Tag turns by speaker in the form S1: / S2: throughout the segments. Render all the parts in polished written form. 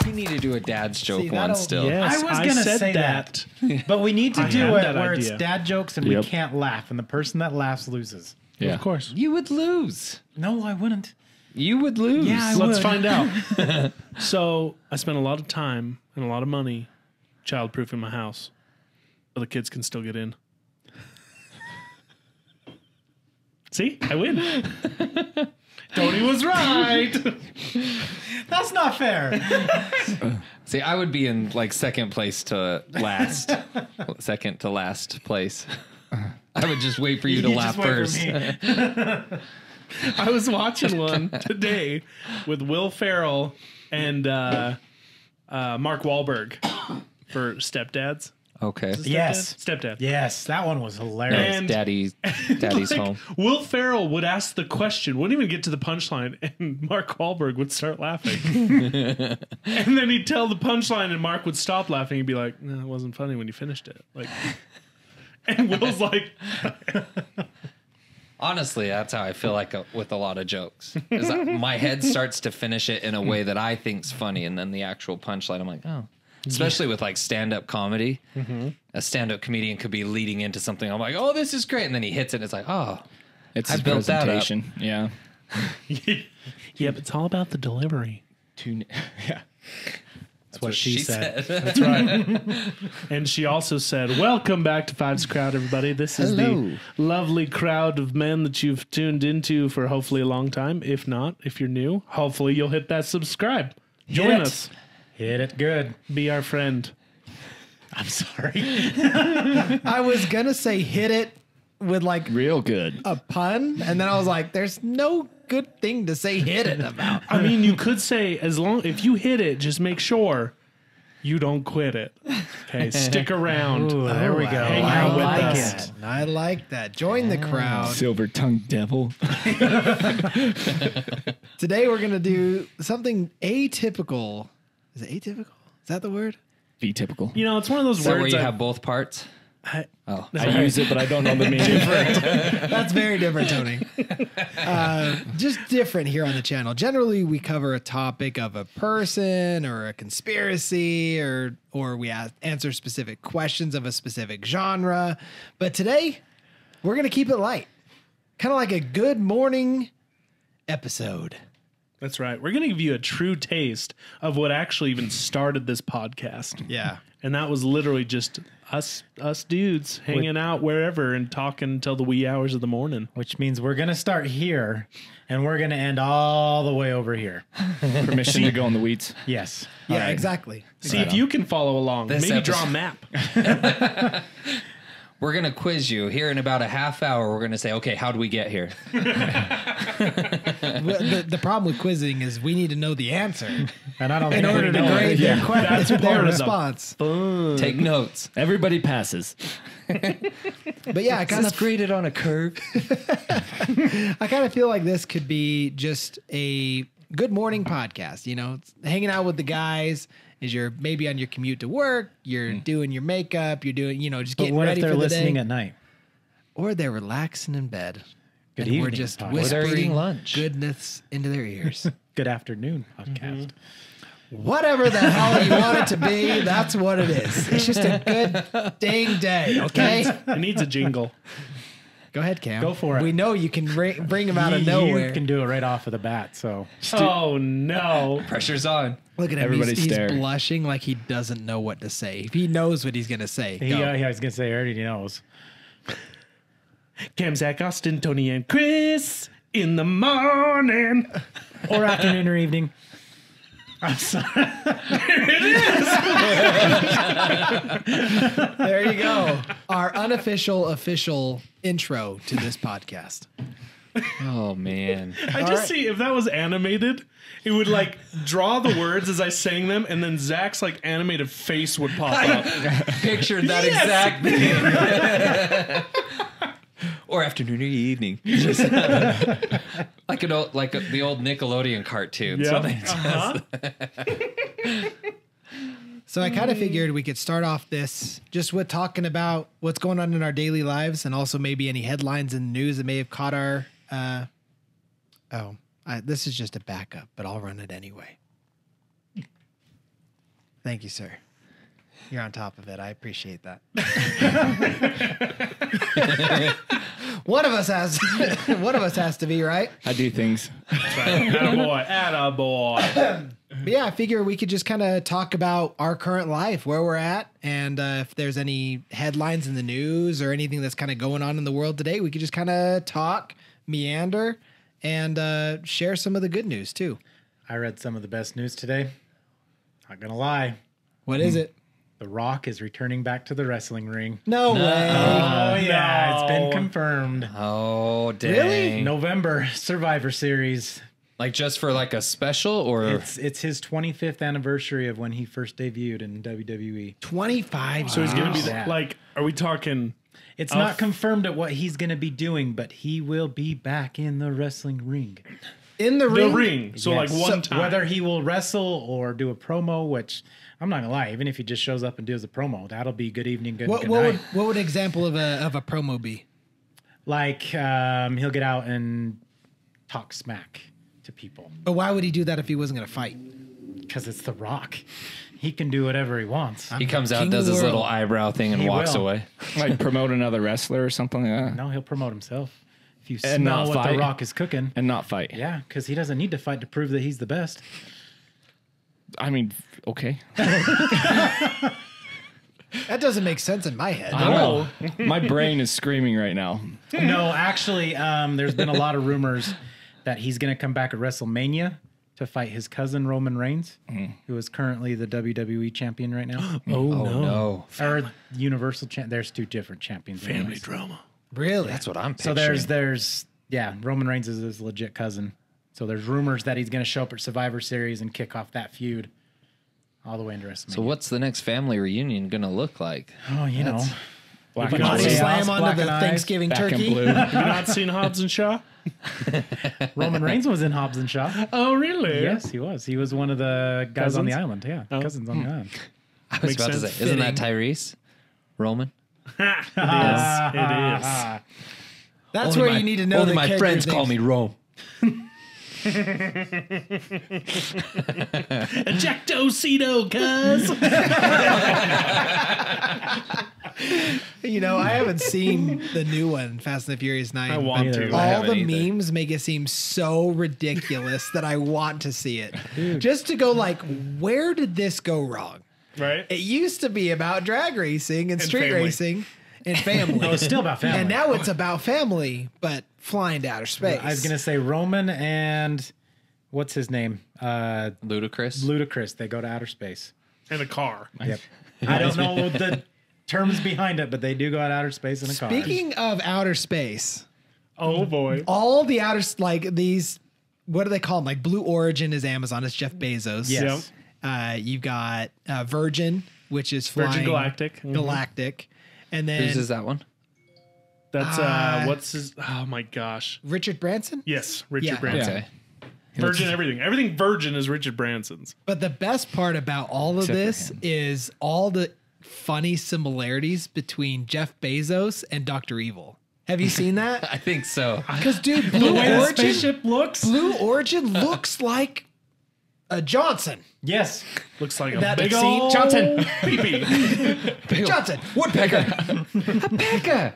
S1: We need to do a dad's joke one still.
S2: Yes,
S3: I was going to say that. But we need to do it where it's dad jokes and we can't laugh. And the person that laughs loses.
S2: Yeah. Of course.
S1: You would lose.
S3: No, I wouldn't.
S1: You would lose.
S3: Yeah,
S2: Let's find out. So I spent a lot of time and a lot of money childproofing my house, but the kids can still get in. See, I win. Tony was right.
S3: That's not fair.
S1: See, I would be in like second to last place. I would just wait for you to laugh first.
S2: I was watching one today with Will Ferrell and Mark Wahlberg for Stepdads.
S1: Okay.
S2: Stepdad.
S3: Yes, that one was hilarious.
S1: And Daddy's home.
S2: Will Ferrell would ask the question, wouldn't even get to the punchline, and Mark Wahlberg would start laughing. And then he'd tell the punchline, and Mark would stop laughing. He'd be like, "No, it wasn't funny when you finished it." Like, and Will's like,
S1: honestly, that's how I feel like with a lot of jokes. Is that my head starts to finish it in a way that I think's funny, and then the actual punchline, I'm like, oh. Especially with like stand-up comedy. Mm-hmm. A stand-up comedian could be leading into something. I'm like, oh, this is great. And then he hits it and it's like, oh,
S4: it's his presentation. Yeah.
S2: Yeah, but it's all about the delivery.
S4: Yeah.
S3: That's what she said.
S2: That's right. And she also said, welcome back to Five's Crowd, everybody. This is the lovely crowd of men that you've tuned into for hopefully a long time. If not, if you're new, hopefully you'll hit that subscribe. Join us.
S3: Hit it good.
S2: Be our friend.
S3: I'm sorry.
S5: I was going to say hit it with like
S4: real good
S5: a pun. And then I was like, there's no good thing to say hit it about.
S2: I mean, you could say if you hit it, just make sure you don't quit it. Okay, stick around.
S3: Ooh, there we go.
S2: Hang out with
S5: us. I like that. Join the crowd.
S4: Silver-tongued devil.
S5: Today we're going to do something atypical. Is it atypical? Is that the word?
S4: Atypical.
S2: You know, it's one of those words
S1: where you have both parts.
S4: I use it, but I don't know the meaning.
S5: That's very different, Tony. Just different here on the channel. Generally, we cover a topic of a person or a conspiracy, or we answer specific questions of a specific genre. But today, we're going to keep it light. Kind of like a good morning episode.
S2: That's right. We're going to give you a true taste of what actually even started this podcast.
S5: Yeah.
S2: And that was literally just us dudes hanging out wherever and talking until the wee hours of the morning.
S3: Which means we're going to start here and we're going to end all the way over here.
S4: Permission to go in the weeds.
S3: Yes.
S5: Yeah,
S3: right.
S5: exactly.
S2: See if you can follow along. Maybe draw a map.
S1: We're going to quiz you here in about a half hour. We're going to say, okay, how do we get here?
S5: The problem with quizzing is we need to know the answer.
S3: And I don't
S5: in order to grade their response.
S1: Take notes.
S4: Everybody passes.
S5: But yeah, I kind of
S1: graded on a curve.
S5: I kind of feel like this could be just a good morning podcast. You know, hanging out with the guys. Is you're maybe on your commute to work, you're doing your makeup, you're doing, just getting ready for the day.
S3: What if they're listening at night?
S5: Or they're relaxing in bed.
S3: Good
S5: and
S3: evening,
S5: we're just
S3: podcast.
S5: whispering
S1: lunch.
S5: goodness into their ears.
S3: Good afternoon podcast.
S5: Whatever the hell you want it to be, that's what it is. It's just a good dang day, okay?
S2: It needs a jingle.
S5: Go ahead, Cam.
S3: Go for it.
S5: We know you can bring them out of nowhere.
S3: You can do it right off of the bat, so.
S2: Oh, no.
S1: Pressure's on.
S5: Look at him.
S4: Everybody
S5: He's
S4: stare.
S5: blushing like he doesn't know what to say. If he knows what he's going to say. Go.
S3: Yeah, I was going to say, he already knows.
S2: Cam, Zach, Austin, Tony, and Chris in the morning.
S3: Or afternoon or evening.
S2: I'm sorry.
S5: There you go. Our unofficial, official intro to this podcast.
S1: Oh, man.
S2: I just see if that was animated, it would like draw the words as I sang them, and then Zach's like animated face would pop up.
S1: Pictured that exact thing. Or afternoon or evening. Just, like the old Nickelodeon cartoon.
S2: Yeah.
S5: So I kind of figured we could start off this just with talking about what's going on in our daily lives, and also maybe any headlines in the news that may have caught our this is just a backup, but I'll run it anyway. Thank you, sir. You're on top of it. I appreciate that. One of us has to be, right?
S4: I do things.
S2: Attaboy.
S5: But yeah, I figure we could just kind of talk about our current life, where we're at, and if there's any headlines in the news or anything that's kind of going on in the world today, we could just kind of talk, meander, and share some of the good news too.
S3: I read some of the best news today. Not gonna lie.
S5: What is it?
S3: The Rock is returning back to the wrestling ring.
S5: No way.
S3: Oh, yeah. It's been
S2: No.
S3: confirmed.
S1: Oh, dang.
S5: Really?
S3: November Survivor Series.
S1: Like just for like a special or
S3: It's his 25th anniversary of when he first debuted in WWE.
S5: 25
S2: So he's going to be
S3: Yeah.
S2: like, are we talking?
S3: It's not confirmed at what he's going to be doing, but he will be back in the wrestling ring.
S5: in the
S2: The
S5: ring.
S2: ring. So
S3: Yes.
S2: like one time.
S3: Whether he will wrestle or do a promo, which I'm not gonna lie, even if he just shows up and does a promo, that'll be good evening, good
S5: What
S3: night.
S5: would an example of a promo be?
S3: Like he'll get out and talk smack to people
S5: But why would he do that if he wasn't going to fight?
S3: because it's The Rock. He can do whatever he wants.
S1: he comes out,
S5: King
S1: does
S5: of the
S1: his little
S5: world.
S1: eyebrow thing and
S3: He
S1: walks
S3: will.
S1: away.
S4: Like promote another wrestler or something like that.
S3: No, he'll promote himself. If you
S4: And
S3: smell
S4: not
S3: what
S4: fight.
S3: The Rock is cooking,
S4: And not fight.
S3: yeah, because he doesn't need to fight to prove that he's the best.
S4: I mean, okay.
S5: That doesn't make sense in my head.
S4: I know. My brain is screaming right now.
S3: No, actually, there's been a lot of rumors that he's going to come back at WrestleMania to fight his cousin Roman Reigns, who is currently the WWE champion right now,
S2: Oh,
S1: Oh
S2: no.
S1: no.
S3: or Universal champ. There's two different champions.
S2: Family
S3: anyways.
S2: drama.
S5: Really?
S1: That's what I'm
S3: So
S1: picturing.
S3: there's Roman Reigns is his legit cousin. So there's rumors that he's going to show up at Survivor Series and kick off that feud all the way into WrestleMania.
S1: So what's the next family reunion gonna look like?
S3: Oh, you know,
S4: Black
S3: But
S4: and
S3: not
S4: blue.
S3: chaos,
S5: Slam
S3: black
S5: onto
S3: and
S5: the
S3: eyes,
S5: Thanksgiving
S4: Back and
S5: turkey.
S4: blue.
S2: Have you not seen Hobbs and Shaw?
S3: Roman Reigns was in Hobbs and Shaw.
S2: Oh, really?
S3: Yes, he was. He was one of the guys on the
S2: Cousins?
S3: island. Yeah,
S2: Oh.
S3: cousins on the island.
S1: I was
S2: Makes
S1: about to
S2: sense.
S1: say, isn't that Tyrese? Roman?
S2: It is.
S5: That's
S1: Only
S5: where
S1: my-
S5: you need to know
S1: Only
S5: the
S1: my
S5: character
S1: friends call
S5: things.
S1: me Rome.
S2: Ejectocito, cuz.
S5: You know, I haven't seen the new one, Fast and the Furious 9.
S2: I want
S3: Neither
S2: to.
S3: have I.
S5: All the
S1: haven't either.
S5: memes make it seem so ridiculous that I want to see it. Just to go like, where did this go wrong?
S2: Right?
S5: It used to be about drag racing and street
S2: family.
S5: racing and family.
S3: No, it's still about family.
S5: And now it's about family, but flying to outer space.
S3: I was gonna say Roman and what's his name?
S1: Ludicrous.
S3: Ludacris. They go to outer space.
S2: In a car.
S3: Yep. I don't know the terms behind it, but they do go out outer space in a car.
S5: Speaking of outer space,
S2: Oh, boy.
S5: all the outer, like these, what do they call them? Like Blue Origin is Amazon. It's Jeff Bezos.
S3: Yes.
S5: You've got Virgin, which is flying
S2: Virgin Galactic. Mhm.
S5: Galactic. And then
S1: Whose is that one?
S2: That's, what's his, oh my gosh.
S5: Richard Branson.
S2: Yes, Richard
S5: Yeah.
S2: Branson.
S1: Okay.
S2: Virgin everything. Everything Virgin is Richard Branson's.
S5: But the best part about all of
S4: Except for
S5: this
S4: him.
S5: is all the funny similarities between Jeff Bezos and Dr. Evil. Have you seen that?
S1: I think so.
S5: Because dude,
S3: The
S5: Blue
S3: way the
S5: Origin,
S3: spaceship looks.
S5: Blue Origin looks like a Johnson.
S3: Yes.
S2: Looks like a
S5: That
S2: big
S5: scene-
S2: old
S5: Johnson.
S2: pee-pee.
S5: Johnson.
S1: Woodpecker. A pecker.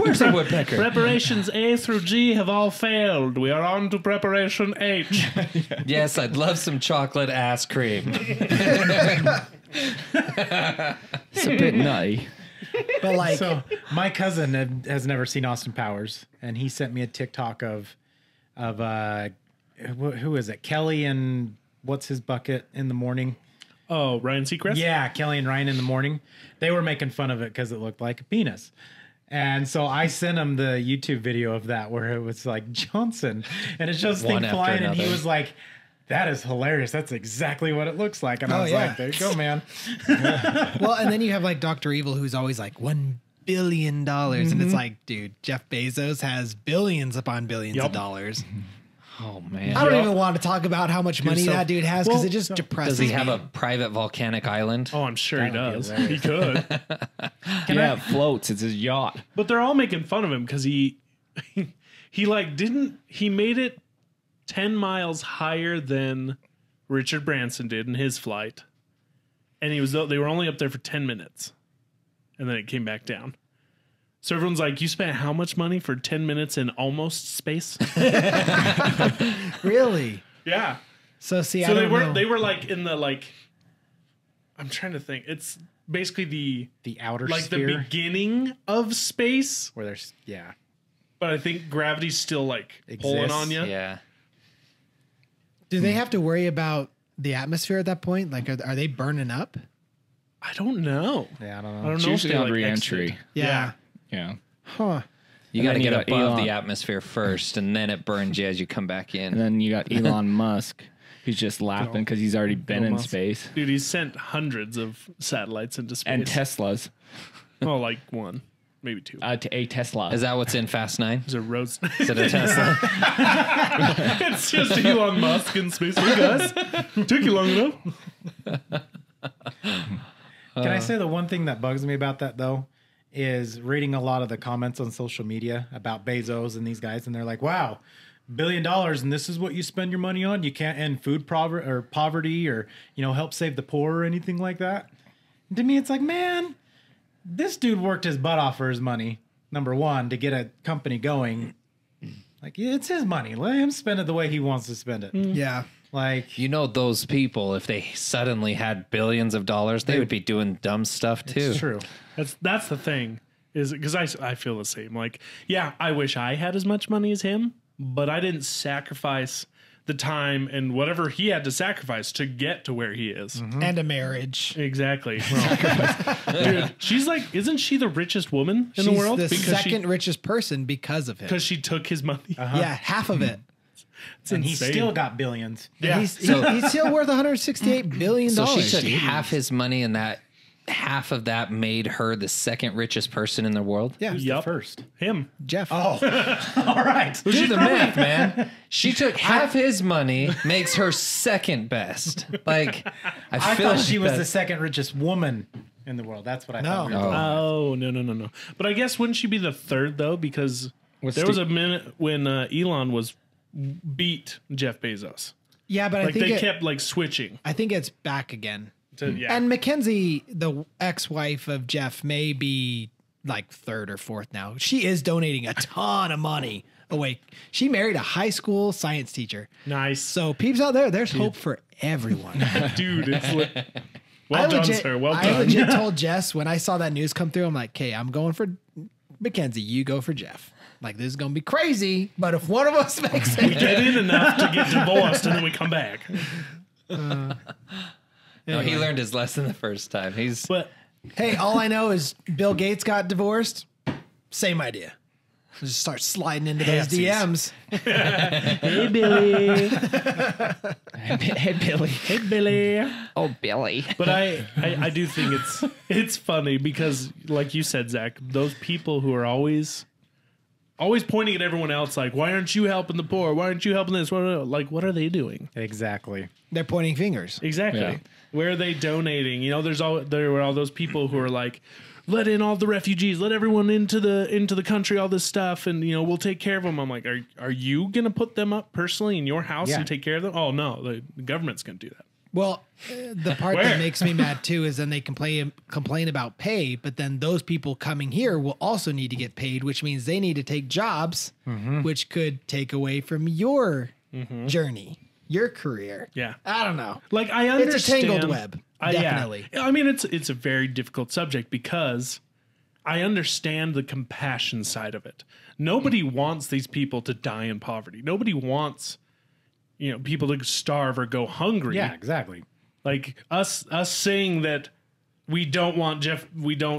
S1: Where's a woodpecker?
S2: Preparations A through G have all failed. We are on to preparation H.
S1: Yes, I'd love some chocolate ass cream.
S4: It's a bit nutty.
S5: But like,
S3: So my cousin has never seen Austin Powers, and he sent me a TikTok of who is it? Kelly and what's his bucket in the morning?
S2: Oh, Ryan Seacrest?
S3: Yeah, Kelly and Ryan in the morning. They were making fun of it because it looked like a penis. And so I sent him the YouTube video of that where it was like Johnson, and it's just
S1: One
S3: thing
S1: after
S3: flying, and he
S1: another.
S3: was like, "That is hilarious. That's exactly what it looks like." And I
S5: Oh,
S3: was
S5: yeah.
S3: like, "There you go, man."
S5: well, and then you have like Dr. Evil, who's always like $1 billion. And it's like, dude, Jeff Bezos has billions upon billions of
S2: Yup.
S5: dollars.
S1: Oh man.
S5: I don't even want to talk about how much money
S2: so-
S5: that dude has because
S2: Well,
S5: it just depresses
S1: Does he have
S5: me.
S1: a private volcanic island?
S2: Oh, I'm sure he
S3: That would be
S2: does.
S3: hilarious.
S2: He could.
S4: Yeah, it floats. It's his yacht.
S2: But they're all making fun of him because he like didn't, he made it 10 miles higher than Richard Branson did in his flight. and they were only up there for 10 minutes, and then it came back down. So everyone's like, "You spent how much money for 10 minutes in almost space?"
S5: Really?
S2: Yeah.
S5: So see,
S2: So
S5: I don't know.
S2: they were like in the like. I'm trying to think. It's basically
S3: The outer
S2: the
S3: sphere
S2: beginning of space,
S3: where there's
S2: but I think gravity's still like pulling
S3: Exists.
S2: on you.
S1: Yeah.
S5: Do they have to worry about the atmosphere at that point? Like, are they burning up?
S2: I don't know.
S3: I don't
S2: I
S3: know.
S2: don't
S4: It's
S2: know if
S4: usually
S2: they,
S4: on
S2: like,
S4: re-entry.
S2: exit.
S5: Yeah.
S4: Yeah.
S5: Huh.
S1: You
S4: And
S1: got to
S4: then you
S1: get
S4: got
S1: above
S4: Elon.
S1: the atmosphere first, and then it burns you as you come back in.
S4: And then you got Elon Musk, who's just laughing because he's already been in
S2: Musk.
S4: space.
S2: Dude, he's sent hundreds of satellites into space.
S4: And Teslas.
S2: Oh, like one, maybe two.
S4: To a Tesla.
S1: Is that what's in Fast 9?
S2: There's a road.
S1: Is it a Tesla?
S2: It's just Elon Musk in space. Hey guys, took you long enough.
S3: Can I say the one thing that bugs me about that though is reading a lot of the comments on social media about Bezos and these guys, and they're like, "Wow, $1 billion, and this is what you spend your money on. You can't end food poverty, or help save the poor or anything like that." And to me, it's like, man, this dude worked his butt off for his money. Number one, to get a company going. Like, it's his money. Let him spend it the way he wants to spend it.
S5: Yeah.
S3: Like,
S1: You know, those people, if they suddenly had billions of dollars, they would be doing dumb stuff too.
S3: it's true.
S2: That's the thing, is because I feel the same. Like, yeah, I wish I had as much money as him, but I didn't sacrifice the time and whatever he had to sacrifice to get to where he is.
S5: And a marriage.
S2: Exactly. Well, dude, she's like, isn't she the richest woman in
S5: She's
S2: the world?
S5: the second richest person because of him.
S2: because she took his money.
S5: Yeah, half of it.
S2: It's
S3: And he's
S2: insane.
S3: still got billions.
S2: Yeah.
S5: He's still worth $168 billion.
S1: So she took half his money, and that half of that made her the second richest person in the world.
S5: Yeah,
S3: Who's the first?
S2: him.
S5: Jeff.
S3: Oh, all right.
S1: Do the math, man. She took half his money, makes her second best. Like,
S3: I
S1: feel
S3: thought she was
S1: that-
S3: the second richest woman in the world. That's what I thought. We were
S1: No.
S3: talking about.
S2: Oh, no. But I guess wouldn't she be the third, though? Because there was a minute when Elon was beat Jeff Bezos.
S5: Yeah, but I
S2: Like,
S5: think
S2: they kept, like, switching.
S5: I think it's back again.
S2: Yeah.
S5: And Mackenzie, the ex-wife of Jeff, may be like third or fourth now. She is donating a ton of money away. She married a high school science teacher.
S2: Nice.
S5: So peeps out there, there's hope for everyone.
S2: Dude, it's well done, sir. Well
S5: I
S2: done.
S5: legit told Jess when I saw that news come through, I'm like, okay, I'm going for Mackenzie. You go for Jeff. Like, this is going to be crazy, but if one of us makes
S2: We
S5: it.
S2: get in enough to get divorced, and then we come back.
S1: No, he learned his lesson the first time.
S2: But
S5: Hey, all I know is Bill Gates got divorced. Same idea. Just start sliding into those DMs.
S2: hey, Billy.
S4: Hey, Billy.
S2: Hey, Billy.
S4: Oh, Billy.
S2: But I do think it's funny because, like you said, Zach, those people who are always pointing at everyone else, like, why aren't you helping the poor? Why aren't you helping this? Like, what are they doing?
S3: Exactly.
S5: They're pointing fingers.
S2: Exactly.
S4: Yeah.
S2: Where are they donating? You know, there were all those people who are like, let in all the refugees, let everyone into the country, all this stuff, and we'll take care of them. I'm like, are you gonna put them up personally in your house
S3: Yeah.
S2: and take care of them? Oh no, the government's gonna do that.
S5: Well, the part
S2: Where?
S5: that makes me mad too is then they complain about pay, but then those people coming here will also need to get paid, which means they need to take jobs, which could take away from your journey, your career.
S2: Yeah.
S5: I don't know.
S2: Like, I understand.
S5: It's a tangled web. Definitely.
S2: Yeah. I mean, it's a very difficult subject because I understand the compassion side of it. Nobody wants these people to die in poverty. Nobody wants people to starve or go hungry.
S3: Yeah, exactly.
S2: Like us saying that we don't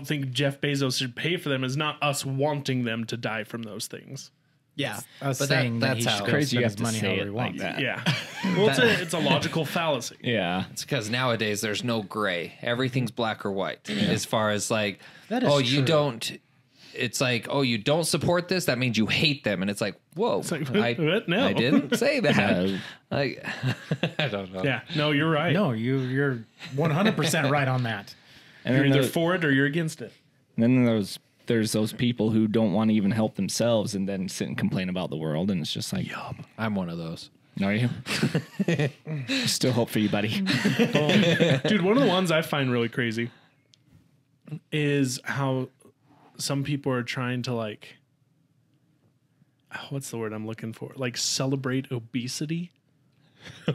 S2: think Jeff Bezos should pay for them is not us wanting them to die from those things.
S5: Yeah.
S3: Us
S1: But
S3: saying that
S1: that's
S3: he
S1: how-
S3: should
S4: Crazy
S3: spend
S4: you
S3: his
S4: have to
S3: money
S4: say
S3: however
S4: it
S3: he
S4: like
S3: wants.
S4: that.
S2: Yeah. Well, it's a logical fallacy.
S4: Yeah.
S1: It's because nowadays there's no gray. Everything's black or white. As far as like,
S3: That is
S1: you
S3: true.
S1: don't. It's like, you don't support this. That means you hate them, and it's like, whoa,
S2: like,
S1: I
S2: what? No.
S1: didn't say that.
S4: Yeah.
S1: Like, I don't know.
S2: Yeah. No, you're right.
S3: No, you're 100% right on that.
S4: And
S2: You're
S4: then,
S2: either for it or you're against it.
S4: then there's those people who don't want to even help themselves and then sit and complain about the world. And it's just like,
S1: I'm one of those.
S4: Are you? Still hope for you, buddy.
S2: Dude, one of the ones I find really crazy is how some people are trying to like, what's the word I'm looking for? Like celebrate obesity.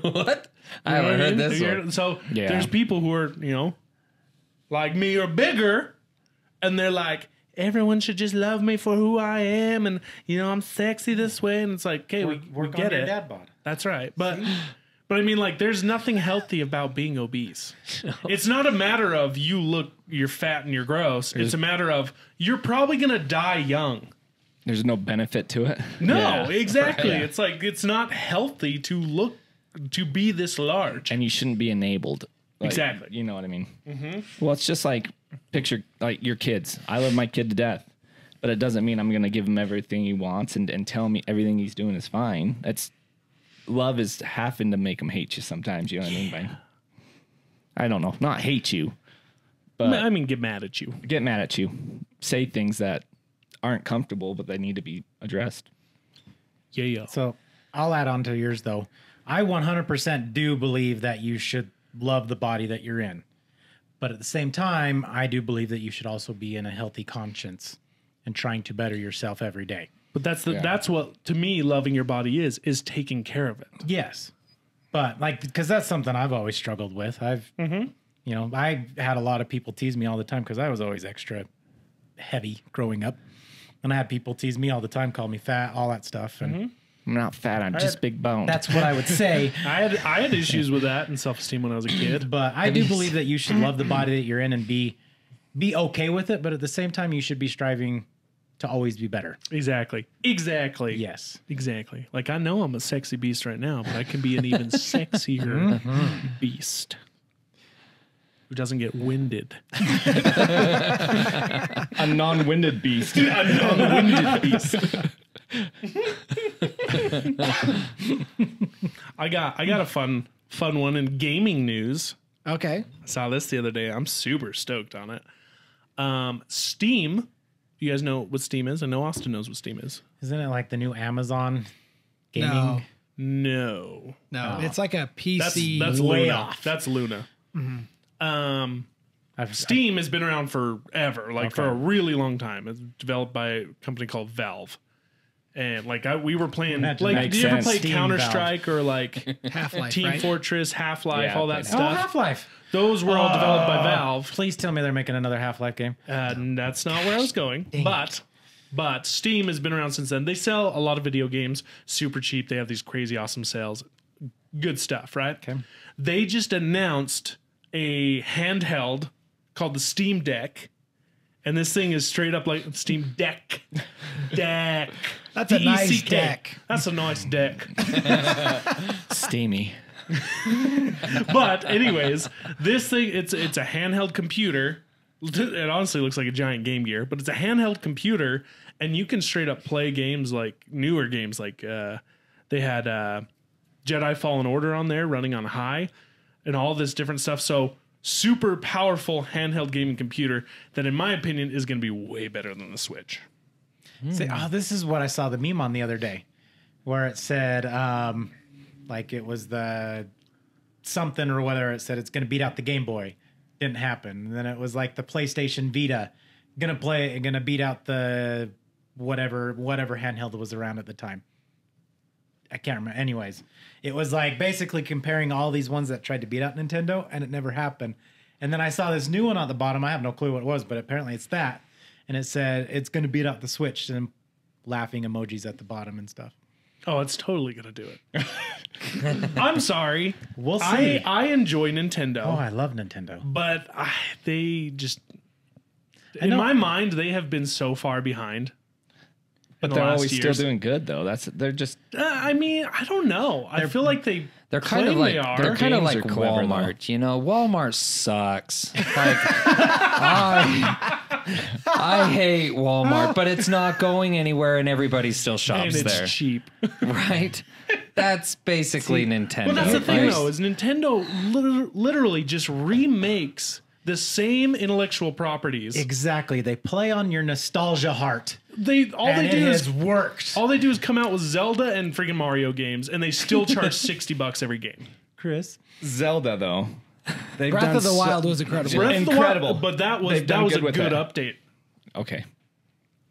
S1: What? I haven't heard this one.
S2: So
S4: Yeah.
S2: there's people who are, you know, like me or bigger, and they're like, everyone should just love me for who I am, and you know, I'm sexy this way, and it's like, okay, we
S3: Work
S2: get
S3: on your
S2: it.
S3: dad bod.
S2: That's right. But I mean, like, there's nothing healthy about being obese. It's not a matter of you're fat and you're gross. It's a matter of you're probably going to die young.
S4: There's no benefit to it.
S2: No,
S4: Yeah.
S2: exactly.
S4: Yeah.
S2: It's like, it's not healthy to be this large.
S4: And you shouldn't be enabled. Like,
S2: Exactly.
S4: You know what I mean? Mm-hmm. Well, it's just like, picture like your kids. I love my kid to death, but it doesn't mean I'm going to give him everything he wants and tell me everything he's doing is fine. Love is having to make him hate you sometimes. You know what I mean? By, I don't know. Not hate you, but
S2: I mean, get mad at you.
S4: get mad at you. Say things that aren't comfortable, but they need to be addressed.
S2: Yeah.
S3: So I'll add on to yours though. I 100% do believe that you should love the body that you're in. But at the same time, I do believe that you should also be in a healthy conscience and trying to better yourself every day.
S2: But that's what, to me, loving your body is taking care of it.
S3: Yes. But like, because that's something I've always struggled with. You know, I had a lot of people tease me all the time because I was always extra heavy growing up. And I had people tease me all the time, call me fat, all that stuff. And
S4: I'm not fat. I'm just big boned.
S3: that's what I would say.
S2: I had issues with that and self-esteem when I was a kid.
S3: But I do believe that you should love the body that you're in and be okay with it. But at the same time, you should be striving to always be better.
S2: Exactly.
S3: Yes.
S2: Exactly. Like, I know I'm a sexy beast right now, but I can be an even sexier beast who doesn't get winded.
S4: a non-winded beast.
S2: A non-winded beast. I got a fun one in gaming news.
S5: Okay.
S2: I saw this the other day. I'm super stoked on it. Steam. You guys know what Steam is? I know Austin knows what Steam is.
S3: Isn't it like the new Amazon gaming?
S2: No.
S5: No, it's like a PC.
S2: That's
S3: way
S2: Luna.
S3: off.
S2: That's Luna. Steam has been around forever, like for a really long time. It's developed by a company called Valve. And like we were playing,
S3: Imagine
S2: like,
S3: that.
S2: do you ever
S4: Makes
S2: play
S3: sense.
S2: Counter Strike or like
S5: Half-Life,
S2: Team
S5: right?
S2: Fortress, Half-Life,
S4: Yeah,
S2: all
S4: I
S2: that
S4: played
S3: Oh,
S2: stuff?
S3: Half-Life.
S2: Those were all developed by Valve.
S3: Please tell me they're making another Half-Life game.
S2: That's not where I was going. But Steam has been around since then. They sell a lot of video games super cheap. They have these crazy awesome sales. Good stuff, right?
S3: Okay.
S2: They just announced a handheld called the Steam Deck. And this thing is straight up like Steam Deck. Deck.
S5: That's a nice
S2: DECK.
S5: deck.
S2: That's a nice deck.
S4: Steamy.
S2: But anyways, this thing, it's a handheld computer. It honestly looks like a giant Game Gear, but it's a handheld computer, and you can straight up play games like newer games. Like they had Jedi Fallen Order on there running on high and all this different stuff. So super powerful handheld gaming computer that, in my opinion, is going to be way better than the Switch.
S3: See, this is what I saw the meme on the other day, where it said, like it was the something or whether it said it's going to beat out the Game Boy. Didn't happen. And then it was like the PlayStation Vita gonna beat out the whatever handheld that was around at the time. I can't remember. Anyways, it was like basically comparing all these ones that tried to beat out Nintendo, and it never happened. And then I saw this new one at the bottom. I have no clue what it was, but apparently it's that. And it said it's going to beat out the Switch, and laughing emojis at the bottom and stuff.
S2: Oh, it's totally going to do it. I'm sorry.
S3: We'll see.
S2: I enjoy Nintendo.
S3: Oh, I love Nintendo.
S2: But they just,
S3: I
S2: in
S3: know.
S2: my mind, they have been so far behind.
S4: But they're always still doing good though. They're just
S2: I mean, I don't know. I feel like
S1: They're kind
S2: claim
S1: of like
S2: they are.
S1: they're kind of
S4: Games
S1: like
S4: are clever,
S1: Walmart, you know. Walmart sucks. Like I hate Walmart, but it's not going anywhere, and everybody still
S2: and
S1: shops
S2: it's
S1: there,
S2: cheap.
S1: right? That's basically Nintendo.
S2: Well, that's the thing,
S1: Like,
S2: though, is Nintendo literally just remakes the same intellectual properties.
S3: Exactly. They play on your nostalgia heart. And it has worked.
S2: all they do is come out with Zelda and freaking Mario games, and they still charge $60 every game.
S3: Chris.
S4: Zelda though. They've
S5: Breath
S4: done
S5: of the Wild was incredible.
S2: Breath of the
S4: Incredible.
S2: Wild, but that was
S4: They've done
S2: a
S4: good with
S2: good
S4: that.
S2: update.
S4: Okay.